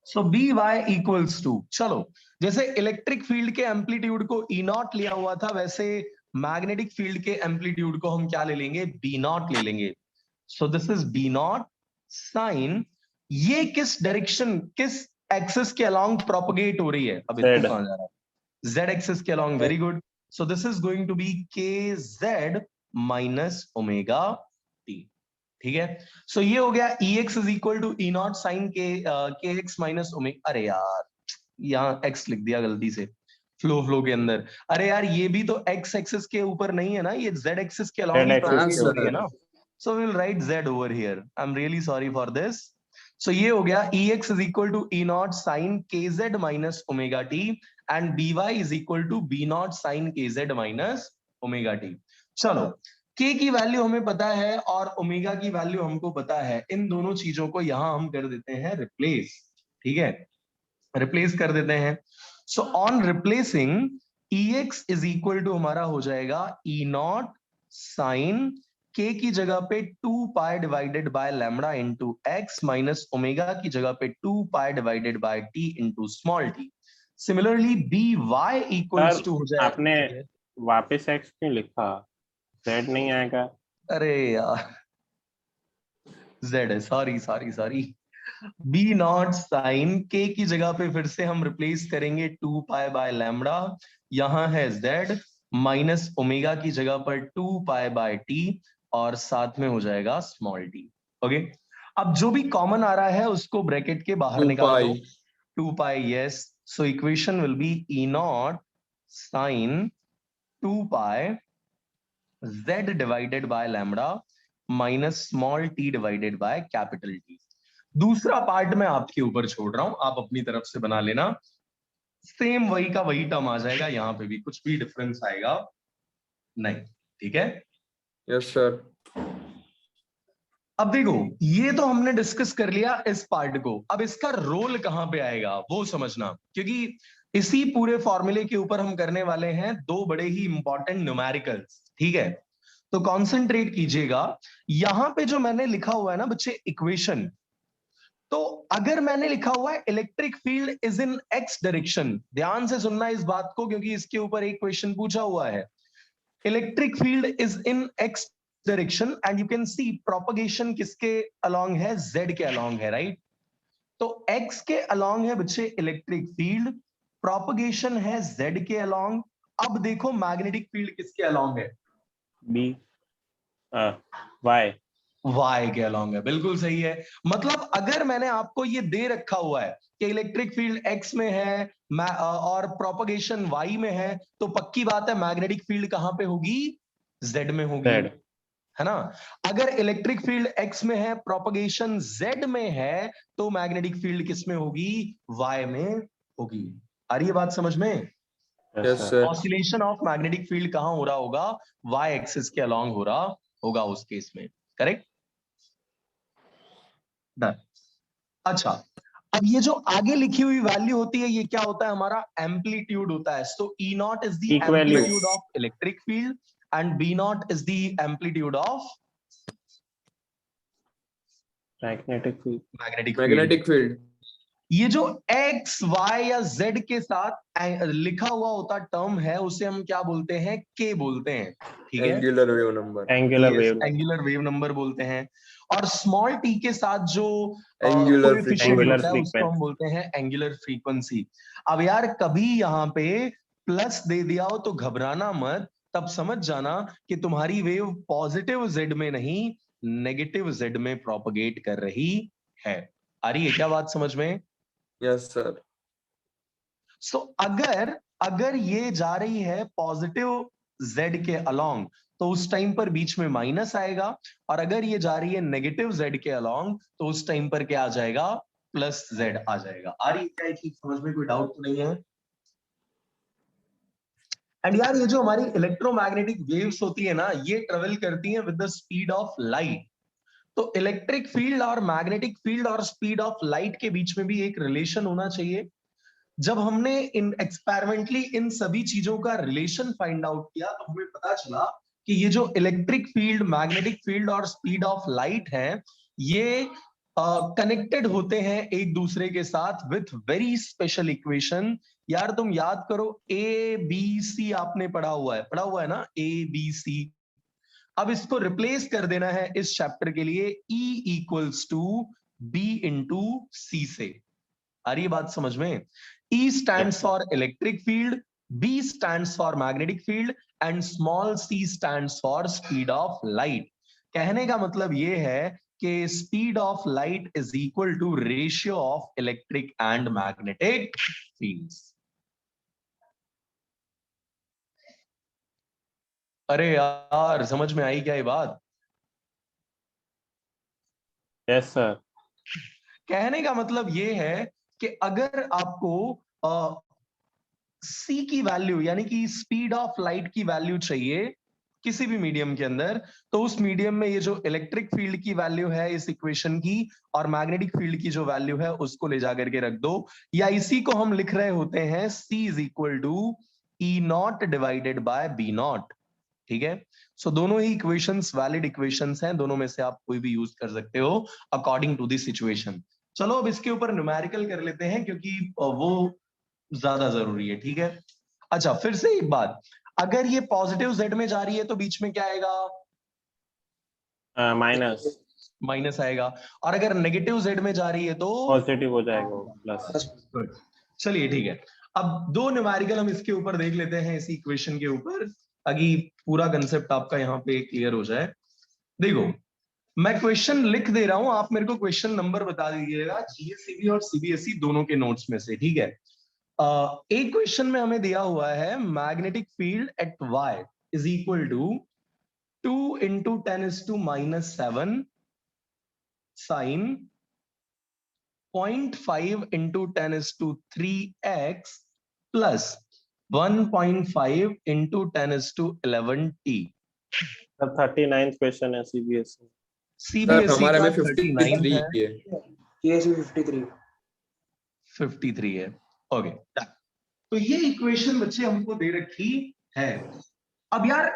सो बी वाई इक्वल्स टू, चलो जैसे इलेक्ट्रिक फील्ड के एम्पलीट्यूड को ई नॉट लिया हुआ था, वैसे मैग्नेटिक फील्ड के एम्पलीट्यूड को हम क्या ले लेंगे? बी नॉट ले लेंगे। So this is B not sine, ये किस डायरेक्शन, किस एक्सिस के अलोंग प्रोपगेट हो रही है? अब इसको Z। कहां जा रहा है? Z एक्सिस के along, very good. So this is going to be k z minus omega t, ठीक है? सो ये हो गया E x is equal to E naught sine k x minus omega. अरे यार यहाँ एक्स लिख दिया गलती से फ्लो के अंदर। अरे यार ये भी तो एक्स एक्सिस के ऊपर नहीं है ना, ये जेड एक्सिस के अलोंग ही Z axis प्रोपगेट के हो रही है ऊपर। ना। So we'll write Z over here. I'm really sorry for this. So ये हो गया EX is equal to E naught sin KZ minus omega t and BY is equal to B naught sin KZ minus omega t. चलो K की वैल्यू हमें पता है और ओमेगा की वैल्यू हमको पता है, इन दोनों चीजों को यहां हम कर देते हैं रिप्लेस, ठीक है? रिप्लेस कर देते हैं। So on replacing EX is equal to हमारा हो जाएगा E naught sin k की जगह पे 2 pi divided by lambda into x minus omega की जगह पे 2 pi divided by T into small t. Similarly B y equals to हो जाएगा। आपने वापस x क्यों लिखा? Z नहीं आएगा? अरे यार Z है, sorry sorry sorry. B not sine के की जगह पे फिर से हम रिप्लेस करेंगे 2 पाई बाय लैम्डा, यहां है Z माइनस ओमेगा की जगह पर 2 पाई बाय टी और साथ में हो जाएगा स्मॉल टी। ओके, अब जो भी कॉमन आ रहा है उसको ब्रैकेट के बाहर 2 निकाल दो। Pi. 2 pi, yes. So equation will be E naught sine 2 pi z divided by lambda minus small t divided by capital T। दूसरा पार्ट मैं आपके ऊपर छोड़ रहा हूं, आप अपनी तरफ से बना लेना। सेम वही का वही टर्म आ जाएगा, यहां पे भी कुछ भी डिफरेंस आएगा नहीं, ठीक है? Yes sir. अब देखो ये तो हमने डिस्कस कर लिया इस पार्ट को, अब इसका रोल कहां पे आएगा वो समझना, क्योंकि इसी पूरे फॉर्मूले के ऊपर हम करने वाले हैं दो बड़े ही इंपॉर्टेंट न्यूमेरिकल्स, ठीक है? तो कॉन्सेंट्रेट कीजिएगा, यहां पे जो मैंने लिखा हुआ है ना बच्चे इक्वेशन, तो अगर मैंने लिखा हुआ है electric field is in x direction, ध्यान से सुनना इस बात को क्योंकि इसके ऊपर एक क्वेश्चन पूछा हुआ है। Electric field is in x direction and you can see propagation किसके अलोंग है? जेड के अलोंग है, राइट? तो एक्स के अलोंग है बच्चे इलेक्ट्रिक फील्ड, प्रोपगेशन है जेड के अलोंग। अब देखो मैग्नेटिक फील्ड किसके अलोंग है? B Y। वाई के अलॉन्ग है, बिल्कुल सही है। मतलब अगर मैंने आपको ये दे रखा हुआ है कि इलेक्ट्रिक फील्ड एक्स में है और प्रोपगेशन वाई में है, तो पक्की बात है मैग्नेटिक फील्ड कहां पे होगी? जेड में होगी, Z. है ना। अगर इलेक्ट्रिक फील्ड एक्स में है, प्रोपगेशन जेड में है, तो मैग्नेटिक फील्ड किस में होगी? वाई में होगी। आ रही है बात समझ में? Yes, yes sir. Sir. Oscillation of magnetic field कहां हो रहा होगा? वाई एक्सिस के अलॉन्ग हो रहा होगा उस केस में, करेक्ट। डन। अच्छा, अब ये जो आगे लिखी हुई वैल्यू होती है, ये क्या होता है? हमारा एम्पलीट्यूड होता है। So E naught is the Peak value. Amplitude of electric field and B naught is the amplitude of Magnetic field. Magnetic field. Magnetic field. ये जो एक्स वाई या जेड के साथ लिखा हुआ होता टर्म है, उसे हम क्या बोलते हैं? के बोलते हैं, ठीक है। Angular wave number. Angular wave. Angular wave number बोलते हैं। और स्मॉल टी के साथ जो Angular कोएफिशिएंट frequency. होता है उसको हम बोलते हैं एंगुलर फ्रीक्वेंसी। अब यार कभी यहाँ पे प्लस दे दिया हो तो घबराना मत, तब समझ जाना कि तुम्हारी वेव पॉजिटिव जेड में नहीं, नेगेटिव जेड में प्रोपगेट कर रही है। आ रही है क्या बात समझ में? Yes sir. सो अगर ये जा रही है पॉजिटिव जेड के अलोंग, तो उस टाइम पर बीच में माइनस आएगा, और अगर ये जा रही है नेगेटिव जेड के अलोंग, तो उस टाइम पर क्या आ जाएगा? प्लस जेड आ जाएगा। आ रही है क्या ये चीज समझ में? कोई डाउट तो नहीं है? एंड यार ये जो हमारी इलेक्ट्रोमैग्नेटिक वेव्स होती है ना, ये ट्रेवल करती हैं with the speed of light. तो इलेक्ट्रिक फील्ड और मैग्नेटिक फील्ड और स्पीड ऑफ लाइट के बीच में भी एक रिलेशन होना चाहिए। जब हमने इन एक्सपेरिमेंटली इन सभी चीजों का रिलेशन फाइंड आउट किया, तो हमें पता चला कि ये जो इलेक्ट्रिक फील्ड, मैग्नेटिक फील्ड और स्पीड ऑफ लाइट है, ये कनेक्टेड होते हैं एक दूसरे के साथ विथ वेरी स्पेशल इक्वेशन। यार तुम याद करो, ए बी सी आपने पढ़ा हुआ है ना, ए बी सी। अब इसको रिप्लेस कर देना है इस चैप्टर के लिए E equals to B into c से। आ रही है बात समझ में? E stands for electric field, B stands for magnetic field and small c stands for speed of light। कहने का मतलब ये है कि speed of light is equal to ratio of electric and magnetic fields। अरे यार समझ में आई क्या ये बात? Yes, sir. कहने का मतलब ये है कि अगर आपको सी की वैल्यू यानी कि स्पीड ऑफ लाइट की वैल्यू चाहिए किसी भी मीडियम के अंदर, तो उस मीडियम में ये जो इलेक्ट्रिक फील्ड की वैल्यू है इस इक्वेशन की, और मैग्नेटिक फील्ड की जो वैल्यू है उसको ले जाकर के रख दो, या इसी को हम लिख रहे होते हैं C is equal to E nought divided by B nought. ठीक है। सो दोनों ही इक्वेशंस वैलिड इक्वेशंस हैं, दोनों में से आप कोई भी यूज कर सकते हो अकॉर्डिंग टू द सिचुएशन। चलो अब इसके ऊपर न्यूमेरिकल कर लेते हैं, क्योंकि वो ज्यादा जरूरी है। ठीक है। अच्छा, फिर से एक बात, अगर ये पॉजिटिव जेड में जा रही है तो बीच में क्या आएगा? Minus. माइनस आएगा। और अगर नेगेटिव जेड में जा रही है तो Positive हो जाएगा वो, plus. गुड। चलिए ठीक है। अब दो न्यूमेरिकल हम इसके ऊपर देख लेते हैं, इसी इक्वेशन के ऊपर, ताकि पूरा कंसेप्ट आपका यहाँ पे क्लियर हो जाए। देखो, मैं क्वेश्चन लिख दे रहा हूं, आप मेरे को क्वेश्चन नंबर बता दीजिएगा, जीएससीबी और सीबीएसई दोनों के नोट्स में से। ठीक है। एक क्वेश्चन में हमें दिया हुआ है magnetic field at y is equal to 2 into 10⁻⁻7 sine 0.5 into 10⁻³ plus 1.5 into 10⁻11t। The 39th question है CBSE. सर सीबीएसई हमारे का में 39 है, 53 है। TSU 53 53 है। ओके, तो ये इक्वेशन बच्चे हमको दे रखी है। अब यार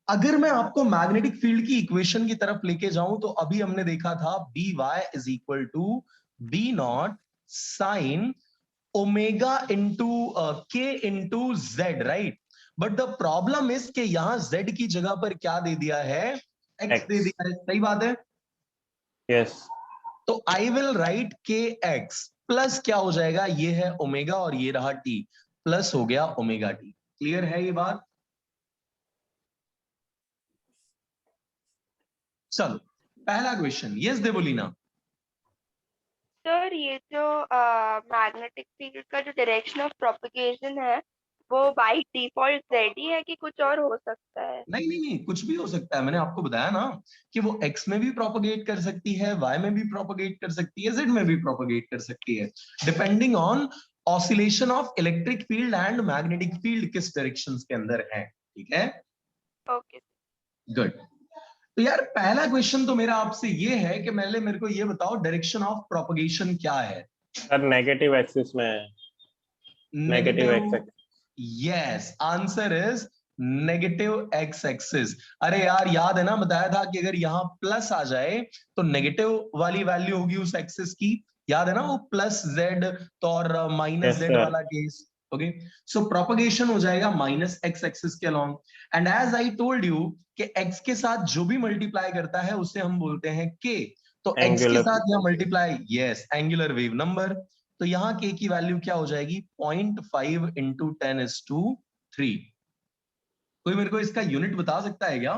अगर मैं आपको मैग्नेटिक फील्ड की इक्वेशन की तरफ लेके जाऊं, तो अभी हमने देखा था B y is equal to B not sine omega into k into z, right. But the problem is कि यहां जेड की जगह पर क्या दे दिया है? एक्स दे दिया है। सही बात है। Yes. तो आई विल राइट के एक्स प्लस क्या हो जाएगा? ये है ओमेगा और ये रहा टी, प्लस हो गया ओमेगा टी। क्लियर है ये बात? चलो पहला क्वेश्चन, यस देवोलीना। सर ये जो मैग्नेटिक फील्ड का जो डायरेक्शन ऑफ प्रोपगेशन है वो बाय डिफॉल्ट जेड ही है कि कुछ और हो सकता है? नहीं नहीं नहीं, कुछ भी हो सकता है। मैंने आपको बताया ना कि वो x में भी प्रोपगेट कर सकती है, y में भी प्रोपगेट कर सकती है, z में भी प्रोपगेट कर सकती है, depending on oscillation of electric field and magnetic field किस डायरेक्शंस के अंदर है। ठीक है, ओके। गुड। तो यार पहला क्वेश्चन तो मेरा आपसे ये है कि मेरे को ये बताओ डायरेक्शन ऑफ प्रोपगेशन क्या है। सर नेगेटिव एक्सिस में है, negative x. Yes, answer is negative x axis. अरे यार याद है ना, बताया था कि अगर यहाँ प्लस आ जाए तो नेगेटिव वाली वैल्यू होगी उस एक्सिस की। याद है ना वो प्लस जेड तो और माइनस Yes, जेड sir. वाला केस। ओके, सो प्रोपगेशन हो जाएगा माइनस एक्स एक्सिस के along. And as I told you कि एक्स के साथ जो भी मल्टीप्लाई करता है उसे हम बोलते हैं के। तो एक्स के Angular साथ यहाँ multiply, yes, angular wave number. तो यहाँ के की वैल्यू क्या हो जाएगी, 0.5 इंटू 10⁻³ कोई मेरे को इसका यूनिट बता सकता है क्या?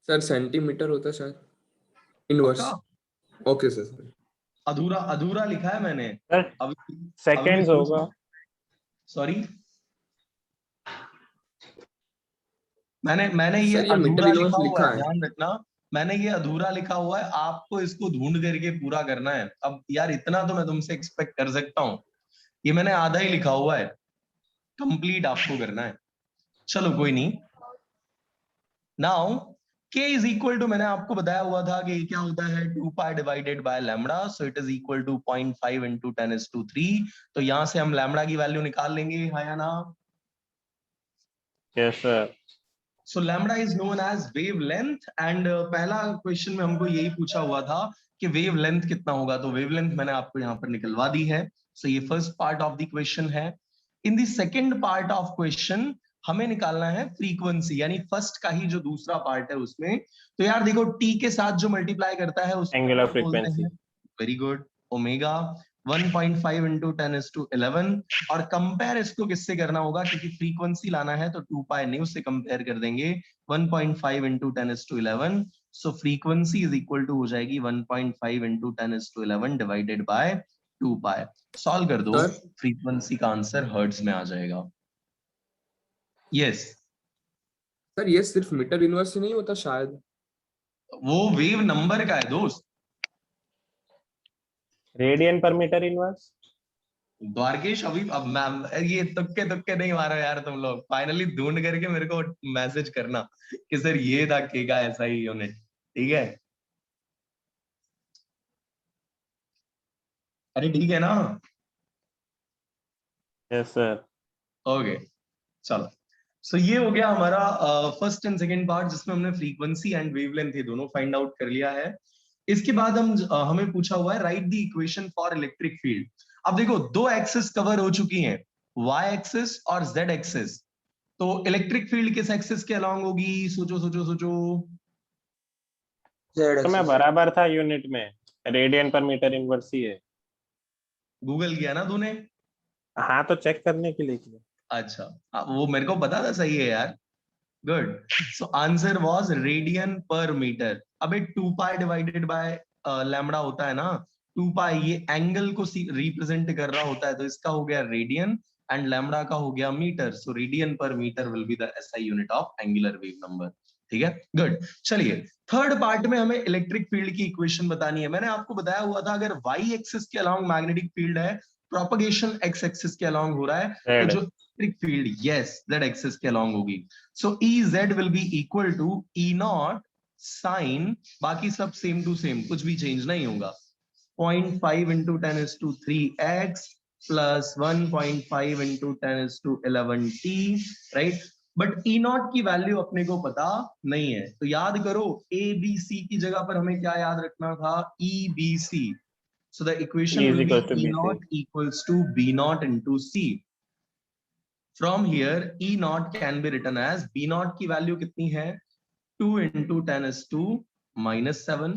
सर सेंटीमीटर होता है शायद, इनवर्स। पक्का? Okay sir. अधूरा अधूरा लिखा है मैंने। सर अभी सेकेंड्स होगा। सॉरी, मैंने ये सर ये मीटर अधूरा इनवर्स लिखा हुआ लिखा है, है। ध्यान रखना। मैंने ये अधूरा लिखा हुआ है, आपको इसको ढूंढ करके पूरा करना है। अब यार इतना तो मैं तुमसे एक्सपेक्ट कर सकता हूँ, ये मैंने आधा ही लिखा हुआ है, कंप्लीट आपको करना है। चलो कोई नहीं। Now k is equal to, मैंने आपको बताया हुआ था कि क्या होता है 2 pi divided by lambda, so it is equal to 0.5 into 10⁻³ तो यहां से हम लैम्बडा की वैल्यू निकाल लेंगे, है या ना? Yes sir. So lambda is known as wave length. And पहला क्वेश्चन में हमको यही पूछा हुआ था कि वेव लेंथ कितना होगा, तो वेव लेंथ मैंने आपको यहाँ पर निकलवा दी है। सो ये first part of the question है। In the second part of question हमें निकालना है फ्रीक्वेंसी, यानी फर्स्ट का ही जो दूसरा पार्ट है उसमें। तो यार देखो टी के साथ जो मल्टीप्लाई करता है उसको एंगुलर क्या बोलते फ्रीक्वेंसी। हैं? Very good, omega. 1.5 इंटू 10⁻11 और कंपेयर इसको किससे करना होगा, क्योंकि फ्रीक्वेंसी लाना है तो 2 पाई न्यू से कंपेयर कर देंगे 1.5 into 10⁻11। So frequency is equal to हो जाएगी 1.5 into 10⁻11 divided by 2 pi. Solve कर दो, सर फ्रीक्वेंसी का आंसर हर्ट्ज में आ जाएगा। यस, सर ये सिर्फ मीटर इनवर्स ही नहीं होता शायद। वो वेव नंबर का है दोस्त। Radian per metre inverse. Dwarkesh अभी अब मैम ये तुक्के तुक्के नहीं मारो यार तुम लोग, फाइनली ढूंढ करके मेरे को मैसेज करना कि सर ये था के का ऐसा ही यूनिट। ठीक है, अरे ठीक है ना? Yes sir. ओके, चलो। सो ये हो गया हमारा फर्स्ट एंड सेकंड पार्ट, जिसमें हमने फ्रीक्वेंसी एंड वेवलेंथ ये दोनों फाइंड आउट कर लिया है। इसके बाद हमें पूछा हुआ है right the equation for electric field. अब देखो दो एक्सिस कवर हो चुकी हैं, वाई एक्सिस और जेड एक्सिस। तो इलेक्ट्रिक फील्ड किस एक्सिस के अलोंग होगी, सोचो सोचो सोचो। जेड तो मैं एक्सिस। बराबर था यूनिट में, रेडियन पर मीटर इनवर्स ही है। गूगल किया ना तूने? हाँ तो चेक करने के लिए किया। अच्छा, वो मेरे को पता था सही है यार। Good. So answer was radian per metre. अबे 2 पाई डिवाइडेड बाय लैम्बडा होता है ना, 2 पाई ये एंगल को रिप्रेजेंट कर रहा होता है, तो इसका हो गया रेडियन एंड लैम्बडा का हो गया metre. So radian per metre will be the SI unit of angular wave number. ठीक है, गुड। चलिए थर्ड पार्ट में हमें इलेक्ट्रिक फील्ड की इक्वेशन बतानी है। मैंने आपको बताया हुआ था अगर वाई एक्सिस के अलोंग मैग्नेटिक फील्ड है, प्रोपगेशन एक्स एक्सिस के अलोंग हो रहा है, तो Z। जो electric field yes Z axis के अलोंग होगी। सो Ez will be equal to E0 sin, बाकी सब सेम टू सेम, कुछ भी चेंज नहीं होगा, 0.5 into 10⁻³ plus 1.5 into 10⁻11t, right. But E0 की वैल्यू अपने को पता नहीं है, तो याद करो ABC की जगह पर हमें क्या याद रखना था, EBC। So the equation E is will be equals to BC। E0 equals to B0 into C. From here E0 can be written as B0 की वैल्यू कितनी है, 2 इंटू 10⁻⁻7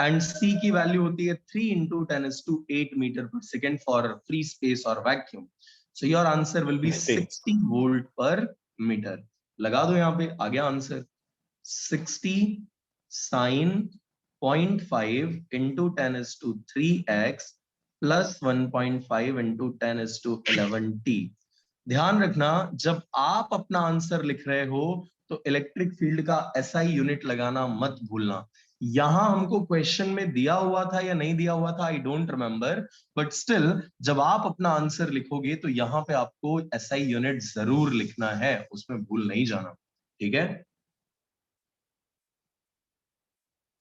एंड C की वैल्यू होती है 3 into 10⁻8 metre per second for free space और vacuum. So your answer will be 60. 60 volt per meter. लगा दो यहाँ पे, आ गया answer 60 sin 0.5 into 10 is to 3x plus 1.5 into 10 is to 11t. ध्यान रखना जब आप अपना आंसर लिख रहे हो तो इलेक्ट्रिक फील्ड का एसआई यूनिट लगाना मत भूलना। यहां हमको क्वेश्चन में दिया हुआ था या नहीं दिया हुआ था, I don't remember, but still जब आप अपना आंसर लिखोगे तो यहां पे आपको एसआई यूनिट जरूर लिखना है, उसमें भूल नहीं जाना, ठीक है।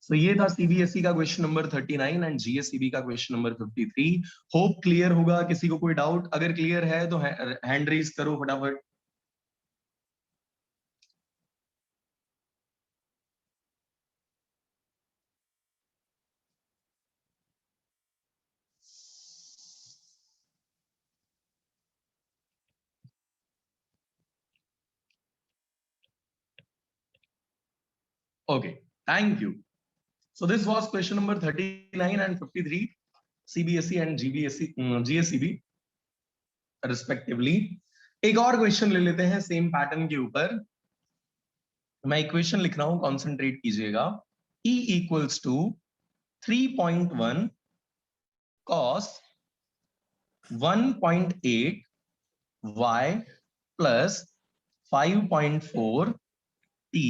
So ये था सीबीएसई का क्वेश्चन नंबर 39 एंड जीएसईबी का क्वेश्चन नंबर 53। होप क्लियर होगा। किसी को कोई डाउट? अगर क्लियर है तो हैंड रेज करो फटाफट। Okay, thank you. So this was question number 39 and 53, CBSE and GSEB respectively. एक और क्वेश्चन ले लेते हैं सेम पैटर्न के ऊपर। मैं इक्वेशन लिख रहा हूं, कॉन्सेंट्रेट कीजिएगा। E equals to 3.1 cos 1.8 y plus 5.4 t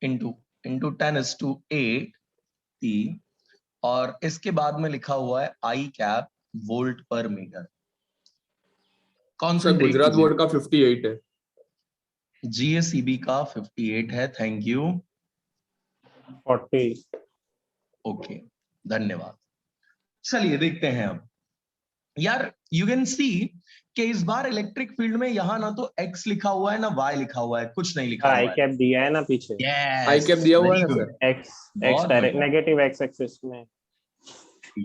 into 10⁸ t, और इसके बाद में लिखा हुआ है I कैप वोल्ट पर मीटर। सर गुजरात बोर्ड का 58 है, जीएसईबी का 58 है। Thank you. 40. ओके, धन्यवाद। चलिए देखते हैं अब। यार यू कैन सी कि इस बार इलेक्ट्रिक फील्ड में यहां ना तो x लिखा हुआ है ना y लिखा हुआ है, कुछ नहीं लिखा आई हुआ है। कैप दिया है ना पीछे। आई कैप दिया हुआ है ना sir. x direct negative x axis में।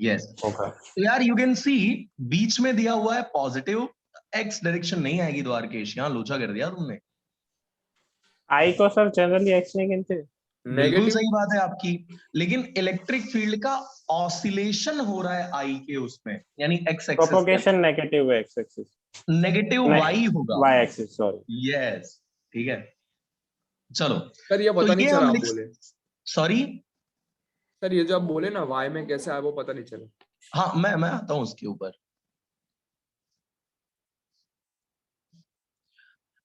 यस। ओके। तो यार यू कैन सी बीच में दिया हुआ है पॉजिटिव, x डायरेक्शन नहीं आएगी द्वारकेश, यहां लोचा कर दिया तुमने। आई को सर जनरली x नहीं गिनते। बिल्कुल नेगेटिव सही बात है आपकी, लेकिन इलेक्ट्रिक फील्ड का ऑसिलेशन हो रहा है आई के उसमें, यानी x axis propagation negative x axis, negative y होगा। y axis sorry. यस, ठीक है। चलो सर ये पता तो नहीं ये चला हम आप लिख, बोले। सॉरी, सर ये जो आप बोले ना वाई में कैसे आया वो पता नहीं चला। हाँ मैं आता हूं उसके ऊपर।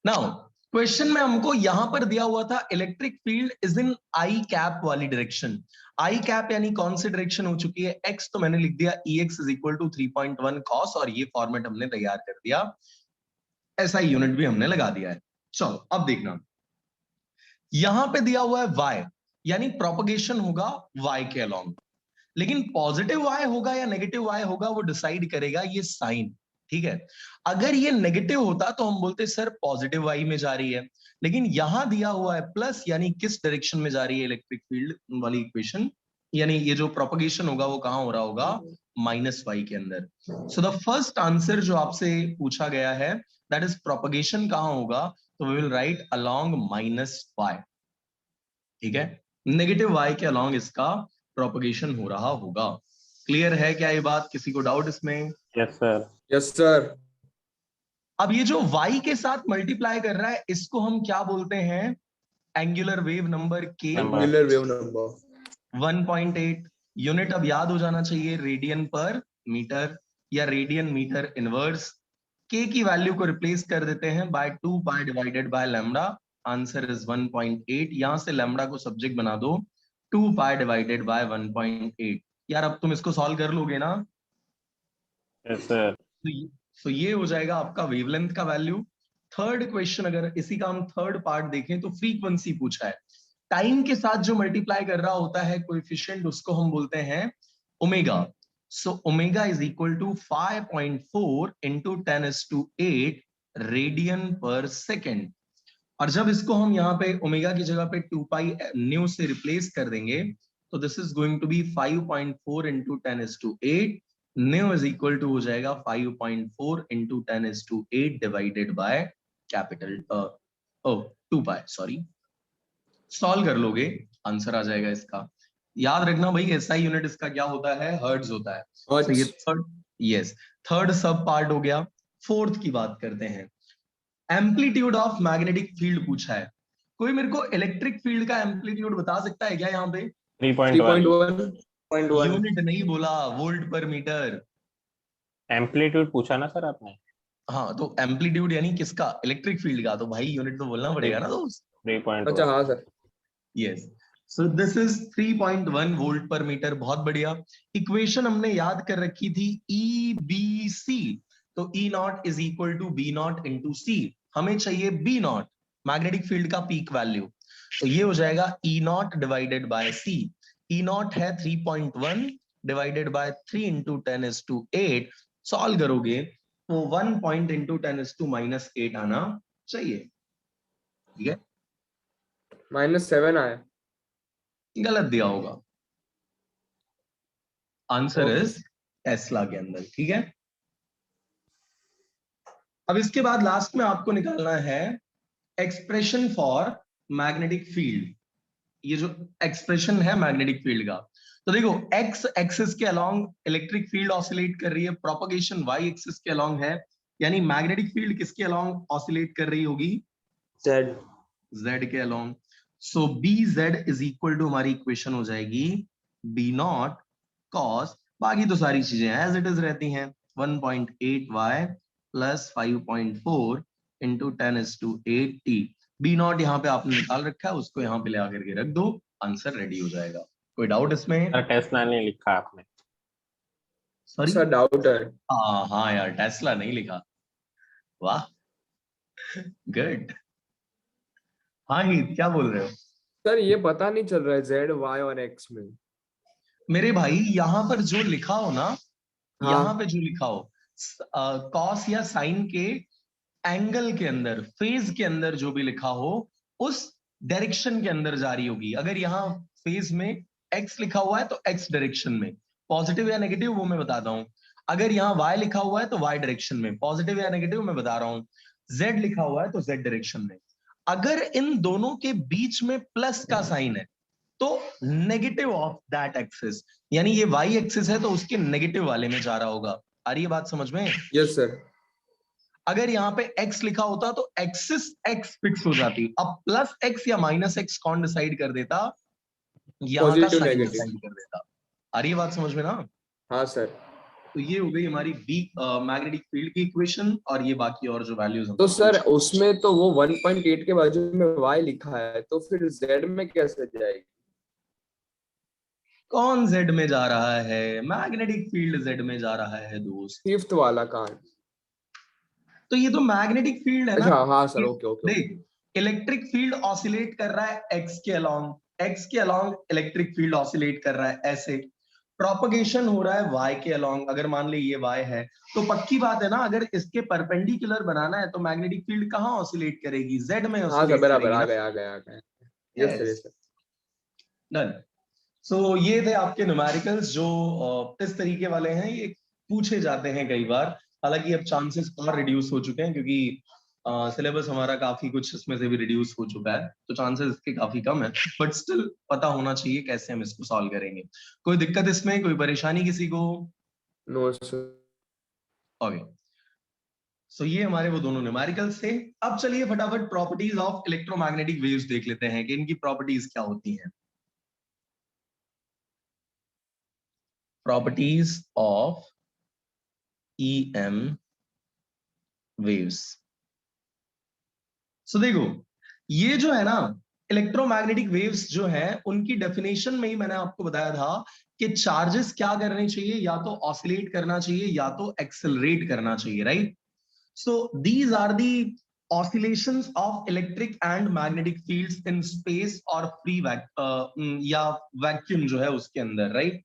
नाउ क्वेश्चन में हमको यहां पर दिया हुआ था electric field is in I cap वाली डायरेक्शन। आई कैप यानी कौन सी डायरेक्शन हो चुकी है? x, तो मैंने लिख दिया Ex is equal to 3.1 cos, और ये फॉर्मेट हमने तैयार कर दिया, ऐसा यूनिट भी हमने लगा दिया है। चलो अब देखना, यहां पे दिया हुआ है y, यानी प्रोपगेशन होगा y के अलोंग, लेकिन पॉजिटिव y होगा या नेगेटिव y होगा वो डिसाइड करेगा ये साइन, ठीक है। अगर ये नेगेटिव होता तो हम बोलते सर पॉजिटिव y में जा रही है, लेकिन यहां दिया हुआ है प्लस, यानी किस डायरेक्शन में जा रही है इलेक्ट्रिक फील्ड वाली इक्वेशन, यानी ये जो प्रोपगेशन होगा वो कहां हो रहा होगा? -y के अंदर। सो द फर्स्ट आंसर जो आपसे पूछा गया है दैट इज प्रोपगेशन कहां होगा, तो we will write along -y, ठीक है। नेगेटिव y के अलोंग इसका प्रोपगेशन हो रहा होगा। क्लियर है क्या ये बात? किसी को डाउट इसमें? Yes sir. Yes sir. अब ये जो y के साथ मल्टीप्लाई कर रहा है इसको हम क्या बोलते हैं? Angular wave number k, angular wave number 1.8 unit. अब याद हो जाना चाहिए रेडियन पर मीटर या रेडियन मीटर इनवर्स। k की वैल्यू को रिप्लेस कर देते हैं by 2 pi divided by lambda, answer is 1.8। यहां से लैम्डा को सब्जेक्ट बना दो, 2 पाई डिवाइडेड बाय 1.8। यार अब तुम इसको सॉल्व कर लोगे ना? Yes sir. तो ये हो जाएगा आपका वेवलेंथ का वैल्यू। थर्ड क्वेश्चन, अगर इसी का हम थर्ड पार्ट देखें तो फ्रीक्वेंसी पूछा है। टाइम के साथ जो मल्टीप्लाई कर रहा होता है कोएफिशिएंट, उसको हम बोलते हैं omega. So omega is equal to 5.4 into 10⁸ radian per second. और जब इसको हम यहाँ पे ओमेगा की जगह पे 2 पाई न्यू से रिप्लेस कर देंगे तो this is going to be 5.4 into 10⁸ nu is equal to हो जाएगा 5.4 into 10⁸ divided by capital 2 pi, sorry. Solve कर लोगे आंसर आ जाएगा इसका। याद रखना भाई एसआई यूनिट इसका क्या होता है? हर्ट्ज होता है। तो ये यस, थर्ड सब पार्ट हो गया। फोर्थ की बात करते हैं। एम्पलीट्यूड ऑफ मैग्नेटिक फील्ड पूछा है। कोई मेरे को इलेक्ट्रिक फील्ड का एम्पलीट्यूड बता सकता है क्या यहाँ पे? 3.1 0.1 यूनिट नहीं बोला, वोल्ट पर मीटर। एम्पलीट्यूड पूछा ना सर आपने? हाँ, तो एम्पलीट्यूड यानी किसका? इलेक्ट्रिक फील्ड का। तो भाई यूनिट तो बोलना पड़ेगा ना दोस्त। 3.1 अच्छा हाँ sir. Yes, so this is 3.1 volt पर मीटर। बहुत बढ़िया। इक्वेशन हमने याद कर रखी थी EBC, तो E nought is equal to B nought into C। हमें चाहिए B नॉट, मैग्नेटिक फील्ड का पीक वैल्यू। तो ये हो जाएगा E nought divided by C। E nought है 3.1 डिवाइडेड बाय 3 इंटू 10⁸8। सॉल्व करोगे तो 1 पॉइंट इंटू 10⁻⁻8 आना चाहिए। ठीक है, -7 आया। गलत दिया होगा। Answer Okay. इज टेस्ला के अंदर। ठीक है, अब इसके बाद लास्ट में आपको निकालना है एक्सप्रेशन फॉर मैग्नेटिक फील्ड। ये जो एक्सप्रेशन है मैग्नेटिक फील्ड का, तो देखो एक्स एक्सिस के अलोंग इलेक्ट्रिक फील्ड ऑसिलेट कर रही है, प्रोपगेशन वाई एक्सिस के अलोंग है, यानी मैग्नेटिक फील्ड किसके अलोंग ऑसिलेट कर रही होगी? Z. जेड के along. So B Z is equal to, हमारी इक्वेशन हो जाएगी बी नॉट कॉस, बाकी तो सारी चीजें एज इट इज रहती हैं, 1.8y plus 5.4 into 10⁸8t। B not यहाँ पे आपने निकाल रखा है, उसको यहाँ पे ले आकर के रख दो, आंसर रेडी हो जाएगा। कोई डाउट इसमें? सर टेस्ला नहीं लिखा आपने। सॉरी, सर डाउट है। हाँ यार, टेस्ला नहीं लिखा। वाह, गुड। हाँ ही, क्या बोल रहे हो? सर ये पता नहीं चल रहा है Z Y और X में। मेरे भाई यहाँ पर जो लिखा हो ना, हाँ। यहाँ पे जो लिखा हो कॉस या साइन के एंगल के अंदर, फेज के अंदर जो भी लिखा हो, उस डायरेक्शन के अंदर जा रही होगी। अगर यहाँ फेज में एक्स लिखा हुआ है तो एक्स डायरेक्शन में, पॉजिटिव या नेगेटिव वो मैं बताता हूँ। अगर यहाँ वाई लिखा हुआ है तो वाई डायरेक्शन में, पॉजिटिव या नेगेटिव मैं बता रहा हूँ। जेड लिखा हुआ है तो जेड डायरेक्शन में। अगर इन दोनों के बीच में प्लस का साइन है तो नेगेटिव ऑफ दैट एक्सिस, यानी ये वाई एक्सिस है तो उसके नेगेटिव वाले में जा रहा होगा। आ रही है बात समझ में? Yes sir. अगर यहाँ पे x लिखा होता तो एक्सिस x फिक्स हो जाती। अब प्लस x या माइनस x कौन डिसाइड कर देता? यहाँ का पॉजिटिव साइन नेगेटिव। डिसाइड कर देता। आ रही है बात समझ में ना? हाँ सर। तो ये हो गई हमारी बी मैग्नेटिक फील्ड की इक्वेशन, और ये बाकी और जो वैल्यूज तो सर उसमें तो वो 1.8 के बाजू में Y लिखा है, तो फिर Z में कैसे जाएगी? कौन z में जा रहा है? मैग्नेटिक फील्ड z में जा रहा है दोस्त। फिफ्थ वाला कहाँ? तो ये तो मैग्नेटिक फील्ड है ना। अच्छा हाँ सर, ओके ओके। देख, इलेक्ट्रिक फील्ड ऑसिलेट कर रहा है x के अलोंग, x के अलोंग इलेक्ट्रिक फील्ड ऑसिलेट कर रहा है ऐसे। प्रोपगेशन हो रहा है y के अलोंग। अगर मान ली ये y है तो पक्की बात है ना, अगर इसके परपेंडिकुलर बनाना है तो मैग्नेटिक फील्ड कहाँ ऑसिलेट करेगी? z में हाँ सर ऑसिलेट बराबर, करेगी आ ना। गया। Yes sir, yes sir. Done. So ये थे आपके न्यूमेरिकल्स जो इस तरीके वाले हैं, ये पूछे जाते हैं कई बार। हालांकि अब चांसेस और रिड्यूस हो चुके हैं क्योंकि सिलेबस हमारा काफी कुछ इसमें से भी रिड्यूस हो चुका है, तो चांसेस इसके काफी कम है, बट स्टिल पता होना चाहिए कैसे हम इसको सॉल्व करेंगे। कोई दिक्कत इसमें, कोई परेशानी किसी को? No sir. ओके, सो ये हमारे वो दोनों न्यूमेरिकल्स थे। अब चलिए फटाफट प्रॉपर्टीज ऑफ इलेक्ट्रोमैग्नेटिक वेव्स देख लेते हैं कि इनकी प्रॉपर्टीज क्या होती हैं। Properties of EM waves। सो देखो, ये जो है ना इलेक्ट्रोमैग्नेटिक वेव्स जो है, उनकी डेफिनेशन में ही मैंने आपको बताया था कि चार्जेस क्या करने चाहिए, या तो ऑसिलेट करना चाहिए या तो एक्सेलरेट करना चाहिए, right? So these are the oscillations of electric and magnetic fields in space और फ्री या वैक्यूम जो है उसके अंदर, राइट?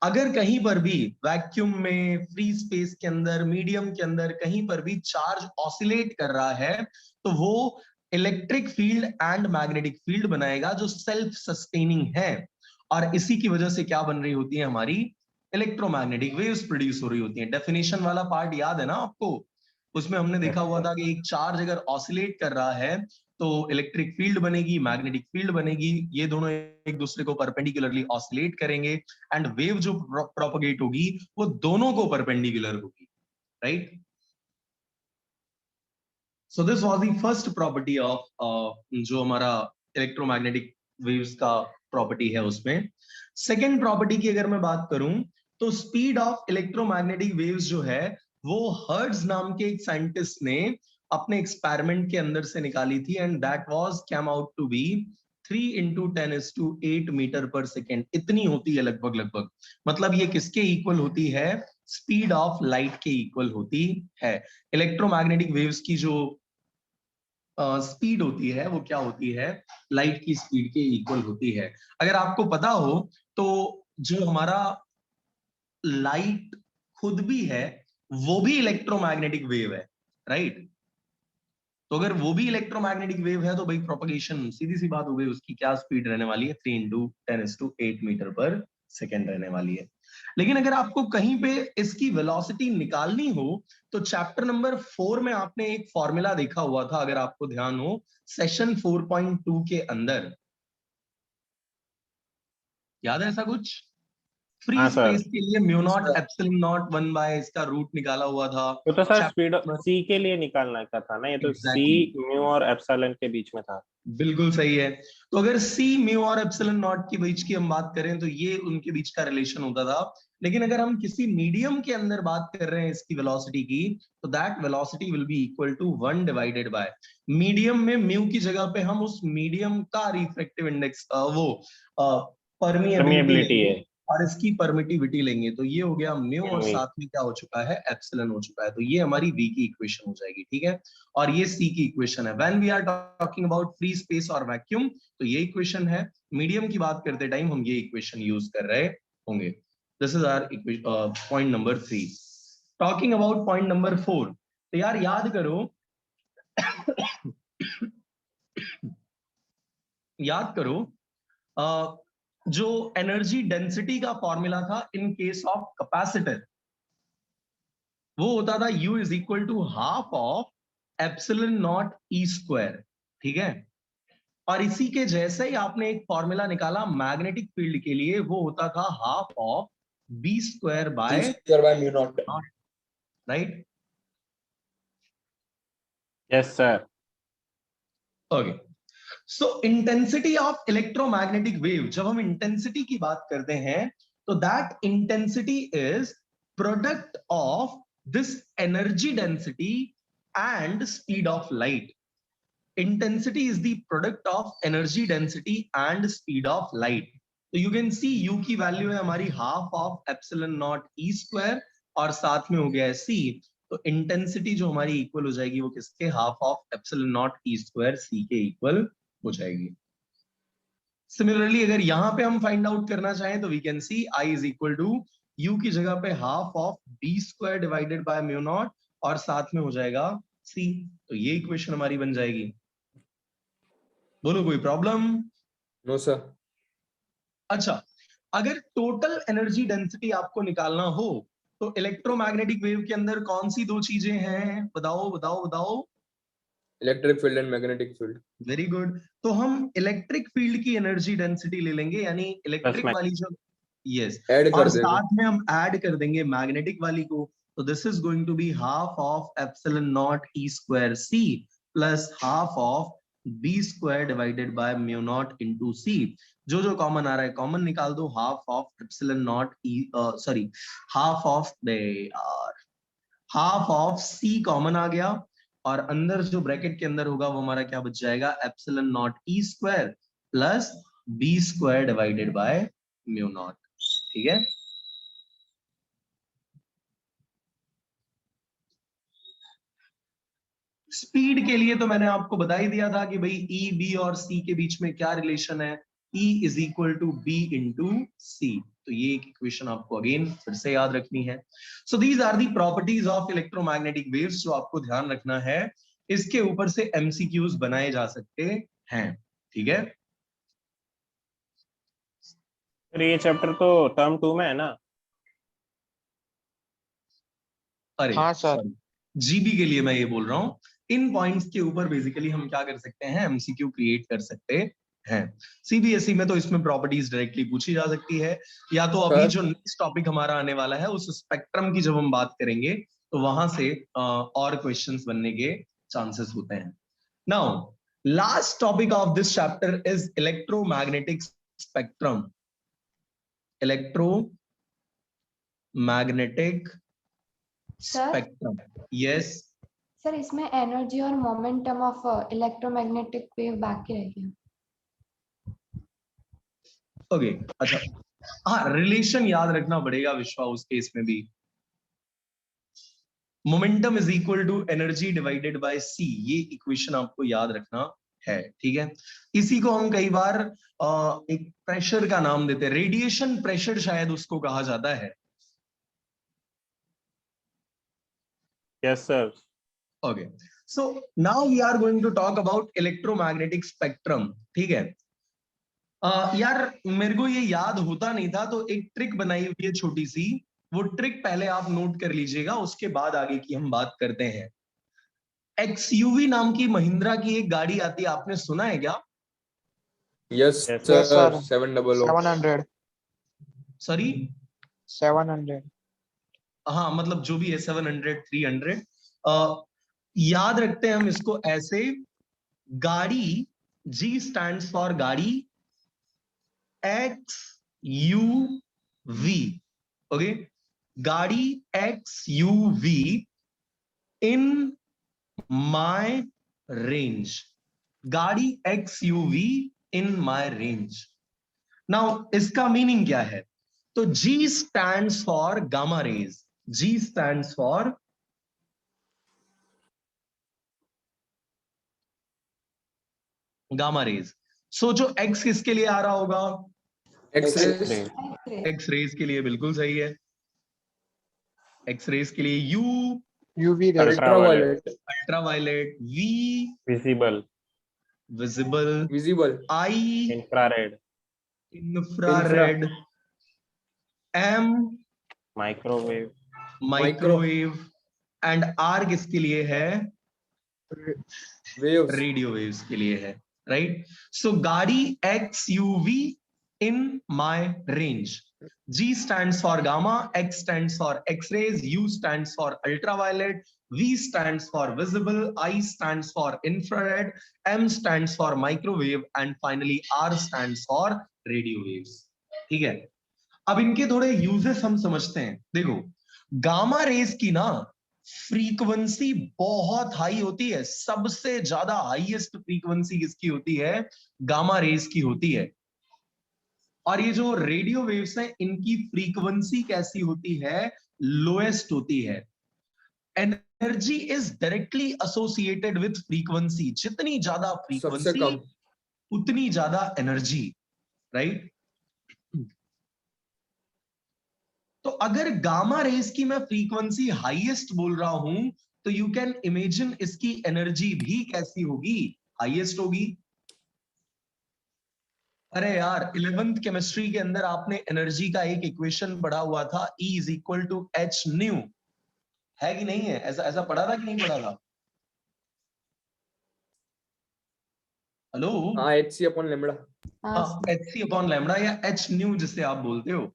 अगर कहीं पर भी वैक्यूम में, फ्री स्पेस के अंदर, मीडियम के अंदर कहीं पर भी चार्ज ऑसिलेट कर रहा है तो वो electric field and magnetic field बनाएगा जो सेल्फ सस्टेनिंग है, और इसी की वजह से क्या बन रही होती है? हमारी इलेक्ट्रोमैग्नेटिक वेव्स प्रोड्यूस हो रही होती हैं। डेफिनेशन वाला पार्ट याद है ना आपको? उसमें हमने देखा हुआ था कि एक चार्ज अगर ऑसिलेट कर रहा है तो इलेक्ट्रिक फील्ड बनेगी, मैग्नेटिक फील्ड बनेगी, ये दोनों एक दूसरे को परपेंडिकुलरली ऑसिलेट करेंगे एंड वेव जो प्रोपगेट होगी वो दोनों को परपेंडिकुलर होगी, right? So this was the first property of जो हमारा इलेक्ट्रोमैग्नेटिक वेव्स का प्रॉपर्टी है उसमें। सेकेंड प्रॉपर्टी की अगर मैं बात करूं तो स्पीड ऑफ इलेक्ट्रोमैग्नेटिक वेव्स जो है वो हर्ट्ज नाम के एक साइंटिस्ट ने अपने एक्सपेरिमेंट के अंदर से निकाली थी and that was come out to be 3 × 10⁸ metre per second. इतनी होती है लगभग, मतलब ये किसके इक्वल होती है? स्पीड ऑफ लाइट के इक्वल होती है। इलेक्ट्रोमैग्नेटिक वेव्स की जो स्पीड होती है वो क्या होती है? लाइट की स्पीड के इक्वल होती है। अगर आपको पता हो तो जो हमारा लाइट खुद भी है वो भी इलेक्ट्रोमैग्नेटिक वेव है, राइट? तो अगर वो भी इलेक्ट्रोमैग्नेटिक वेव है तो भाई प्रोपगेशन सीधी सी बात हो गई, उसकी क्या स्पीड रहने वाली है? 3 × 10⁸ मीटर पर सेकेंड रहने वाली है। लेकिन अगर आपको कहीं पे इसकी वेलोसिटी निकालनी हो तो चैप्टर नंबर 4 में आपने एक फॉर्मूला देखा हुआ था, अगर आपको ध्यान हो, सेशन 4.2 के अंदर याद है ऐसा कुछ? फ्री हाँ सर, स्पेस के लिए mu nought epsilon nought 1 by इसका रूट निकाला हुआ था। वो तो सर स्पीड Chapter- सी के लिए निकालना का था ना, ये तो सी Exactly. म्यू और एप्सिलॉन के बीच में था। बिल्कुल सही है। तो अगर सी म्यू और एप्सिलॉन नॉट के बीच की हम बात करें तो ये उनके बीच का रिलेशन होता था। लेकिन अगर हम किसी मीडियम के अंदर बात कर रहे हैं इसकी वेलोसिटी की तो that velocity will be equal to 1 divided by medium में म्यू की जगह पे हम उस मीडियम का रिफ्रैक्टिव इंडेक्स वो परमिएबिलिटी है। और इसकी परमिटिविटी लेंगे तो ये हो गया म्यू और MV। साथ में क्या हो चुका है? एप्सिलॉन हो चुका है। तो ये हमारी वी की इक्वेशन हो जाएगी, ठीक है? और ये सी की इक्वेशन है। When we are talking about free space और वैक्यूम तो ये इक्वेशन है। मीडियम की बात करते टाइम हम ये इक्वेशन यूज कर रहे होंगे। This is our point number 3। Talking about point number 4, तो यार याद करो याद करो जो एनर्जी डेंसिटी का फॉर्मूला था इन केस ऑफ कैपेसिटर वो होता था U is equal to half of epsilon not E square, ठीक है? और इसी के जैसे ही आपने एक फॉर्मूला निकाला मैग्नेटिक फील्ड के लिए, वो होता था half of B square by mu nought. Right? Yes sir. Okay, so intensity of electromagnetic wave, जब हम इंटेंसिटी की बात करते हैं तो that intensity is product of this energy density and speed of light. Intensity is the product of energy density and speed of light. तो you can see U की वैल्यू है हमारी half of epsilon not E square और साथ में हो गया है C। तो इंटेंसिटी जो हमारी इक्वल हो जाएगी वो किसके? Half of epsilon not E square C के इक्वल हो जाएगी। सिमिलरली अगर यहां पे हम फाइंड आउट करना चाहें तो we can see I is equal to U की जगह पे half of B square divided by mu nought और साथ में हो जाएगा C। तो ये इक्वेशन हमारी बन जाएगी। बोलो कोई प्रॉब्लम? No sir. अच्छा, अगर टोटल एनर्जी डेंसिटी आपको निकालना हो तो इलेक्ट्रोमैग्नेटिक वेव के अंदर कौन सी दो चीजें हैं? बताओ बताओ बताओ। Electric field and magnetic field. Very good. तो हम इलेक्ट्रिक फील्ड की एनर्जी डेंसिटी ले लेंगे, यानी इलेक्ट्रिक वाली जो, यस, ऐड और कर देंगे। साथ में हम ऐड कर देंगे मैग्नेटिक वाली को। तो this is going to be half of epsilon not E square c plus half of B square divided by mu naught into c. जो जो कॉमन आ रहा है कॉमन निकाल दो। Half of epsilon not E sorry half of half of c common आ गया और अंदर जो ब्रैकेट के अंदर होगा वो हमारा क्या बच जाएगा? Epsilon not E square plus B square divided by mu nought, ठीक है? स्पीड के लिए तो मैंने आपको बता ही दिया था कि भाई ई बी और सी के बीच में क्या रिलेशन है? E is equal to B into c. तो ये एक इक्वेशन आपको अगेन फिर से याद रखनी है। So these are the properties of electromagnetic waves जो आपको ध्यान रखना है। इसके ऊपर से एमसीक्यूज बनाए जा सकते हैं, ठीक है? ये चैप्टर तो टर्म 2 में है ना? अरे हाँ सर। जीबी के लिए मैं ये बोल रहा हूँ इन पॉइंट्स के ऊपर बेसिकली हम क्या कर सकते हैं, एमसीक्यू क्रिएट कर सकते हैं। सीबीएसई में तो इसमें प्रॉपर्टीज डायरेक्टली पूछी जा सकती है, या तो अभी सर। जो नेक्स्ट टॉपिक हमारा आने वाला है उस स्पेक्ट्रम की जब हम बात करेंगे तो वहां से और क्वेश्चंस बनने के चांसेस होते हैं। Now last topic of this chapter is electromagnetic spectrum. Electromagnetic sir spectrum, yes. Sir इसमें एनर्जी और मोमेंटम ऑफ इलेक्ट्रोमैग्नेटिक वेव बाकी रह गया। ओके, अच्छा, हाँ, रिलेशन याद रखना पड़ेगा विश्वा उस केस में भी। Momentum is equal to energy divided by c, ये इक्वेशन आपको याद रखना है, ठीक है। इसी को हम कई बार एक प्रेशर का नाम देते हैं, रेडिएशन प्रेशर शायद उसको कहा जाता है। Yes sir. Okay, so now we are going to talk about electromagnetic spectrum, ठीक है। यार मेरे को ये याद होता नहीं था, तो एक ट्रिक बनाई हुई है छोटी सी, वो ट्रिक पहले आप नोट कर लीजिएगा, उसके बाद आगे की हम बात करते हैं। एक्सयूवी नाम की महिंद्रा की एक गाड़ी आती है, आपने सुना है क्या? Yes Yes, sir, sir. 700। 700 sorry, 700 हाँ मतलब जो भी है 700 300, याद रखते हैं हम इसको ऐसे। गाड़ी, जी स्टैंड्स फॉर गाड़ी, एक्स यू वी, ओके, गाड़ी X U V in my range, गाड़ी X U V in my range. Now इसका मीनिंग क्या है? तो G stands for gamma rays, G stands for gamma rays। सो जो X किसके लिए आ रहा होगा? एक्स-रेज। X rays के लिए, बिल्कुल सही है। X rays के लिए U UV rays, ultraviolet. Ultraviolet, V visible, visible, visible. I infrared, infrared, M microwave, microwave, and R किसके लिए है? वेव्स। रेडियो वेव्स के लिए है, राइट। सो गाड़ी x UV in my range, G stands for gamma, X stands for X-rays, U stands for ultraviolet, V stands for visible, I stands for infrared, M stands for microwave, and finally R stands for radio waves। ठीक है, अब इनके थोड़े यूजेस हम समझते हैं। देखो, गामा रेज की ना फ्रीक्वेंसी बहुत हाई होती है, सबसे ज्यादा हाईएस्ट फ्रीक्वेंसी किसकी होती है? गामा रेज की होती है। और ये जो रेडियो वेव्स हैं, इनकी फ्रीक्वेंसी कैसी होती है? लोएस्ट होती है। Energy is directly associated with frequency, जितनी ज्यादा सबसे फ्रीक्वेंसी कम। उतनी ज्यादा एनर्जी, राइट। तो अगर गामा रेस की मैं फ्रीक्वेंसी हाईएस्ट बोल रहा हूं, तो यू कैन इमेजिन इसकी एनर्जी भी कैसी होगी? हाईएस्ट होगी। अरे यार, 11th केमिस्ट्री के अंदर आपने एनर्जी का एक इक्वेशन पढ़ा हुआ था, E is equal to h nu, है कि नहीं है? ऐसा ऐसा पढ़ा था कि नहीं पढ़ा था? हेलो, हाँ, एच सी अपॉन लेमड़ा। हाँ, एच सी अपॉन लैम्बडा या एच न्यू जिसे आप बोलते हो।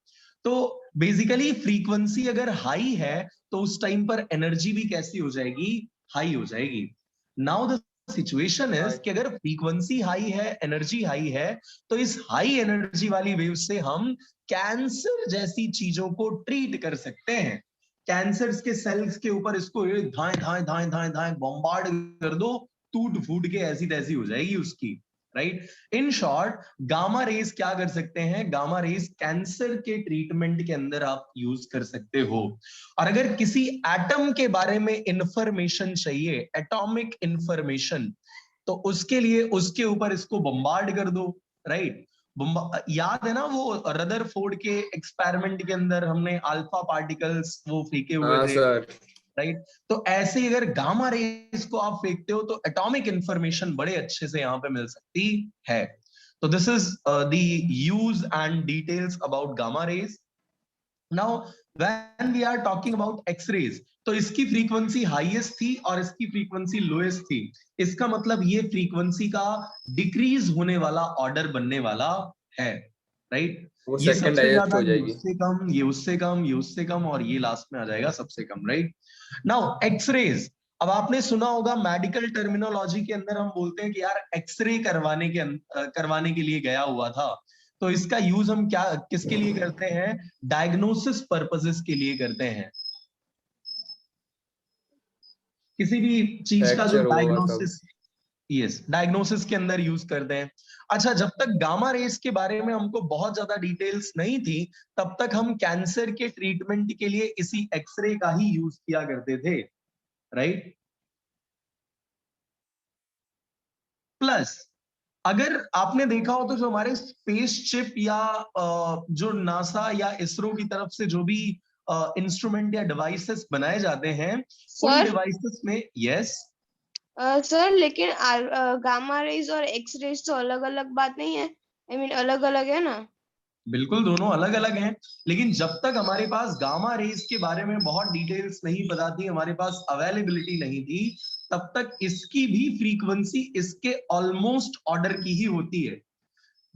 तो बेसिकली फ्रीक्वेंसी अगर हाई है तो उस टाइम पर एनर्जी भी कैसी हो जाएगी? हाई हो जाएगी। नाउ द सिचुएशन इज कि अगर फ्रीक्वेंसी हाई है, एनर्जी हाई है, तो इस हाई एनर्जी वाली वेव से हम कैंसर जैसी चीजों को ट्रीट कर सकते हैं। कैंसर के सेल्स के ऊपर इसको धाए धाए धाए धाए धाए बॉम्बार्ड कर दो, टूट फूट के ऐसी तैसी हो जाएगी उसकी, right. In short, gamma rays क्या कर सकते हैं? गामा रेज कैंसर के ट्रीटमेंट के अंदर आप यूज कर सकते हो। और अगर किसी एटम के बारे में इंफॉर्मेशन चाहिए, एटॉमिक इंफॉर्मेशन, तो उसके लिए उसके ऊपर इसको बम्बार्ड कर दो, राइट। याद है ना वो रदरफोर्ड के एक्सपेरिमेंट के अंदर हमने अल्फा पार्टिकल्स वो फेंके हुए हाँ थे, सर। राइट। तो ऐसे ही अगर गामा रेज को आप फेंकते हो तो एटॉमिक इंफॉर्मेशन बड़े अच्छे से यहां पे मिल सकती है। तो this is the use and details about gamma rays. Now when we are talking about X rays, तो इसकी फ्रीक्वेंसी हाईएस्ट थी और इसकी फ्रीक्वेंसी लोएस्ट थी। इसका मतलब ये फ्रीक्वेंसी का डिक्रीज होने वाला ऑर्डर बनने वाला है, राइट? वो ये सेकंड सबसे हाईएस्ट ज्यादा, हो ये जाएगी। उससे कम, ये उससे कम, ये उससे कम, और ये लास्ट में आ जाएगा सबसे कम, राइट? नाउ एक्सरेज, अब आपने सुना होगा मेडिकल टर्मिनोलॉजी के अंदर हम बोलते हैं कि यार एक्सरे करवाने के लिए गया हुआ था। तो इसका यूज हम क्या किसके लिए करते हैं? डायग्नोसिस पर्पसेस के लिए करते हैं। किसी भी चीज का जो फ्रैक्चर हुआ तब। डायग्नोसिस, यस, डायग्नोसिस के अंदर यूज करते हैं। अच्छा, जब तक गामा रेस के बारे में हमको बहुत ज्यादा डिटेल्स नहीं थी, तब तक हम कैंसर के ट्रीटमेंट के लिए इसी एक्सरे का ही यूज किया करते थे, राइट? प्लस अगर आपने देखा हो तो जो हमारे स्पेसशिप या जो नासा या इसरो की तरफ से जो भी इंस्ट्रूमेंट या डिवाइसेस बनाए जाते हैं, उन सर डिवाइसेस में, यस, सर लेकिन गामा रेज और एक्स रेज तो अलग अलग बात नहीं है, आई मीन अलग अलग है ना? बिल्कुल दोनों अलग अलग हैं, लेकिन जब तक हमारे पास गामा रेज के बारे में बहुत डिटेल्स नहीं पता थी, हमारे पास अवेलेबिलिटी नहीं थी, तब तक इसकी भी फ्रीक्वेंसी इसके ऑलमोस्ट ऑर्डर की ही होती है।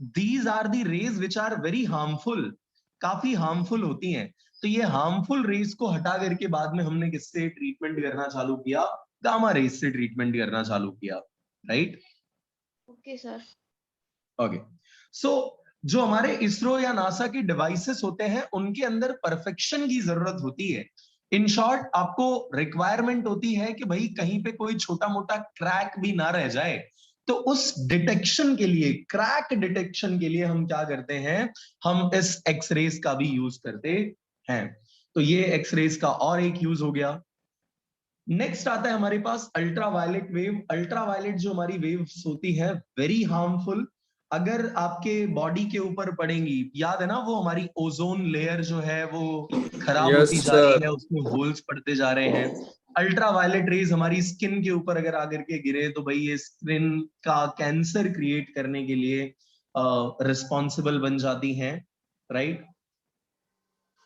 These are the rays which are very harmful, काफी हार्मफुल होती हैं। तो ये हार्मफुल रेज को हटा करके बाद में हमने किससे ट्रीटमेंट करना चालू किया? गामा रेज से ट्रीटमेंट करना चालू किया, राइट? Okay sir. ओके, सो जो हमारे इसरो या नासा के डिवाइसेस होते हैं, उनके अंदर परफेक्शन की जरूरत होती है। इन शॉर्ट, आपको रिक्वायरमेंट होती है कि भाई कहीं पे कोई छोटा मोटा क्रैक भी ना रह जाए। तो उस डिटेक्शन के लिए, क्रैक डिटेक्शन के लिए हम क्या करते हैं? हम इस एक्सरेज का भी यूज करते हैं। तो ये एक्सरेज का और एक यूज हो गया। नेक्स्ट आता है हमारे पास अल्ट्रावायलेट वेव। अल्ट्रावायलेट जो हमारी वेव्स होती है, वेरी हार्मफुल। अगर आपके बॉडी के ऊपर पड़ेंगी, याद है ना वो हमारी ओजोन लेयर जो है वो खराब यस होती जा रही सर। है, उसमें होल्स पड़ते जा रहे हैं। अल्ट्रावायलेट रेज हमारी स्किन के ऊपर अगर आकर के गिरे तो भाई ये स्किन का कैंसर क्रिएट करने के लिए रिस्पॉन्सिबल बन जाती हैं, राइट?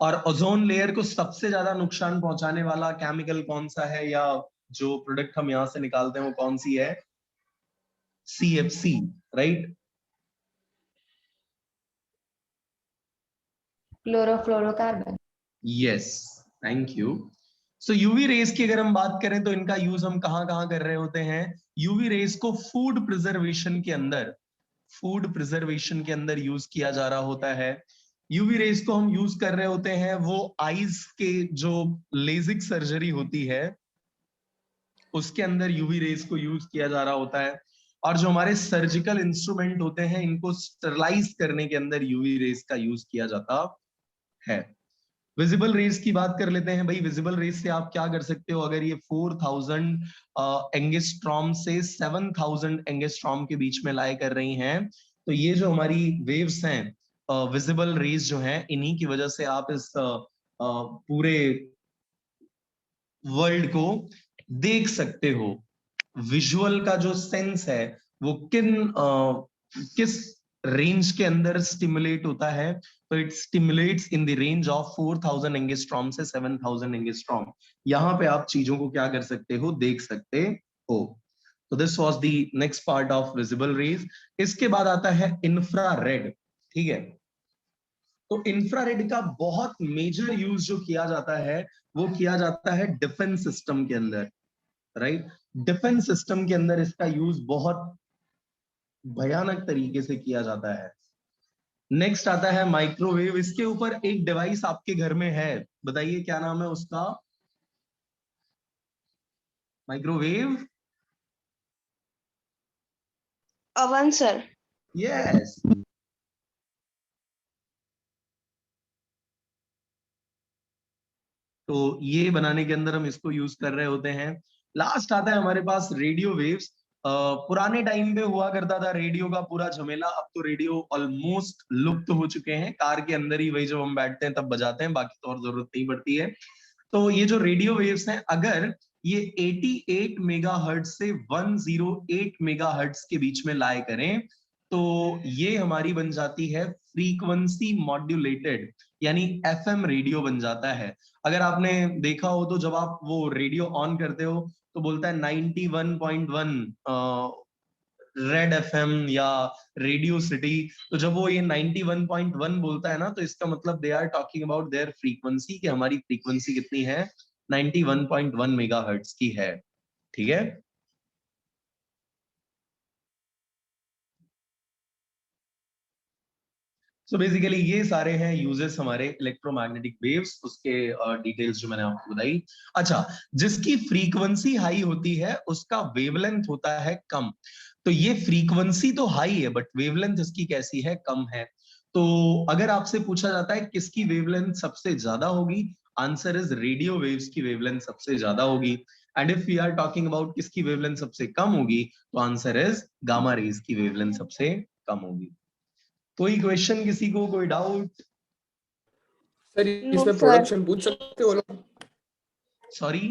और ओजोन लेयर को सबसे ज्यादा नुकसान पहुंचाने वाला केमिकल कौन सा है, या जो प्रोडक्ट हम यहां से निकालते हैं वो कौन सी है? CFC, right? Chlorofluorocarbon. Yes, thank you. So UV rays की अगर हम बात करें तो इनका यूज हम कहां कहां कर रहे होते हैं? यूवी रेज को फूड प्रिजर्वेशन के अंदर, फूड प्रिजर्वेशन के अंदर यूज किया जा रहा होता है। यूवी रेज को हम यूज कर रहे होते हैं वो आईज के जो लेजिक सर्जरी होती है उसके अंदर यूवी रेज को यूज किया जा रहा होता है। और जो हमारे सर्जिकल इंस्ट्रूमेंट होते हैं, इनको स्टरलाइज करने के अंदर यूवी रेज का यूज किया जाता है। विजिबल रेज की बात कर लेते हैं। भाई विजिबल रेज से आप क्या कर सकते हो? अगर ये 4000 एंगस्ट्रॉम से 7000 एंगस्ट्रॉम के बीच में लाई कर रही हैं, तो ये जो हमारी वेव्स हैं, विजिबल रेज जो हैं, इन्हीं की वजह से आप इस पूरे वर्ल्ड को देख सकते हो। विजुअल का जो सेंस है वो किस रेंज के अंदर स्टिमुलेट होता है? तो it stimulates in the range of 4000 angstrom से 7000 एंगस्ट्रॉम। यहां पे आप चीजों को क्या कर सकते हो? देख सकते हो। तो this was the next part of visible raise. इसके बाद आता है इंफ्रारेड, ठीक है? तो इंफ्रारेड का बहुत मेजर यूज जो किया जाता है वो किया जाता है डिफेंस सिस्टम के अंदर, राइट? डिफेंस सिस्टम के अंदर इसका यूज बहुत भयानक तरीके से किया जाता है। नेक्स्ट आता है माइक्रोवेव। इसके ऊपर एक डिवाइस आपके घर में है, बताइए क्या नाम है उसका? Microwave, oven sir. यस। तो ये बनाने के अंदर हम इसको यूज कर रहे होते हैं। लास्ट आता है हमारे पास रेडियो वेव्स। पुराने टाइम पे हुआ करता था रेडियो का पूरा झमेला, अब तो रेडियो ऑलमोस्ट लुप्त हो चुके हैं। कार के अंदर ही वही जब हम बैठते हैं तब बजाते हैं, बाकी तो और जरूरत नहीं पड़ती है। तो ये जो रेडियो वेव्स हैं, अगर ये 88 मेगाहर्ट्ज से 108 मेगाहर्ट्ज के बीच में लाए करें तो ये हमारी बन जाती है फ्रीक्वेंसी मॉड्यूलेटेड यानी एफएम रेडियो बन जाता है। अगर आपने देखा हो तो जब आप वो रेडियो ऑन करते हो तो बोलता है 91.1 रेड एफएम या रेडियो सिटी। तो जब वो ये 91.1 बोलता है ना, तो इसका मतलब they are talking about their frequency, कि हमारी फ्रीक्वेंसी कितनी है, 91.1 मेगाहर्ट्ज की है। ठीक है। सो बेसिकली ये सारे हैं यूजेस हमारे इलेक्ट्रोमैग्नेटिक वेव्स, उसके डिटेल्स जो मैंने आपको बताई। अच्छा, जिसकी फ्रीक्वेंसी हाई होती है उसका वेवलेंथ होता है कम। तो ये फ्रीक्वेंसी तो हाई है बट वेवलेंथ इसकी कैसी है, कम है। तो अगर आपसे पूछा जाता है किसकी वेवलेंथ सबसे ज्यादा होगी, आंसर इज रेडियो वेव्स की वेवलेंथ सबसे ज्यादा होगी। And if we are talking about किसकी वेवलेंथ सबसे कम होगी, तो आंसर इज गामा रेज की वेवलेंथ सबसे कम होगी। कोई क्वेश्चन किसी को, कोई डाउट? सर No, इसमें sir. प्रोडक्शन पूछ सकते हो लोग? सॉरी,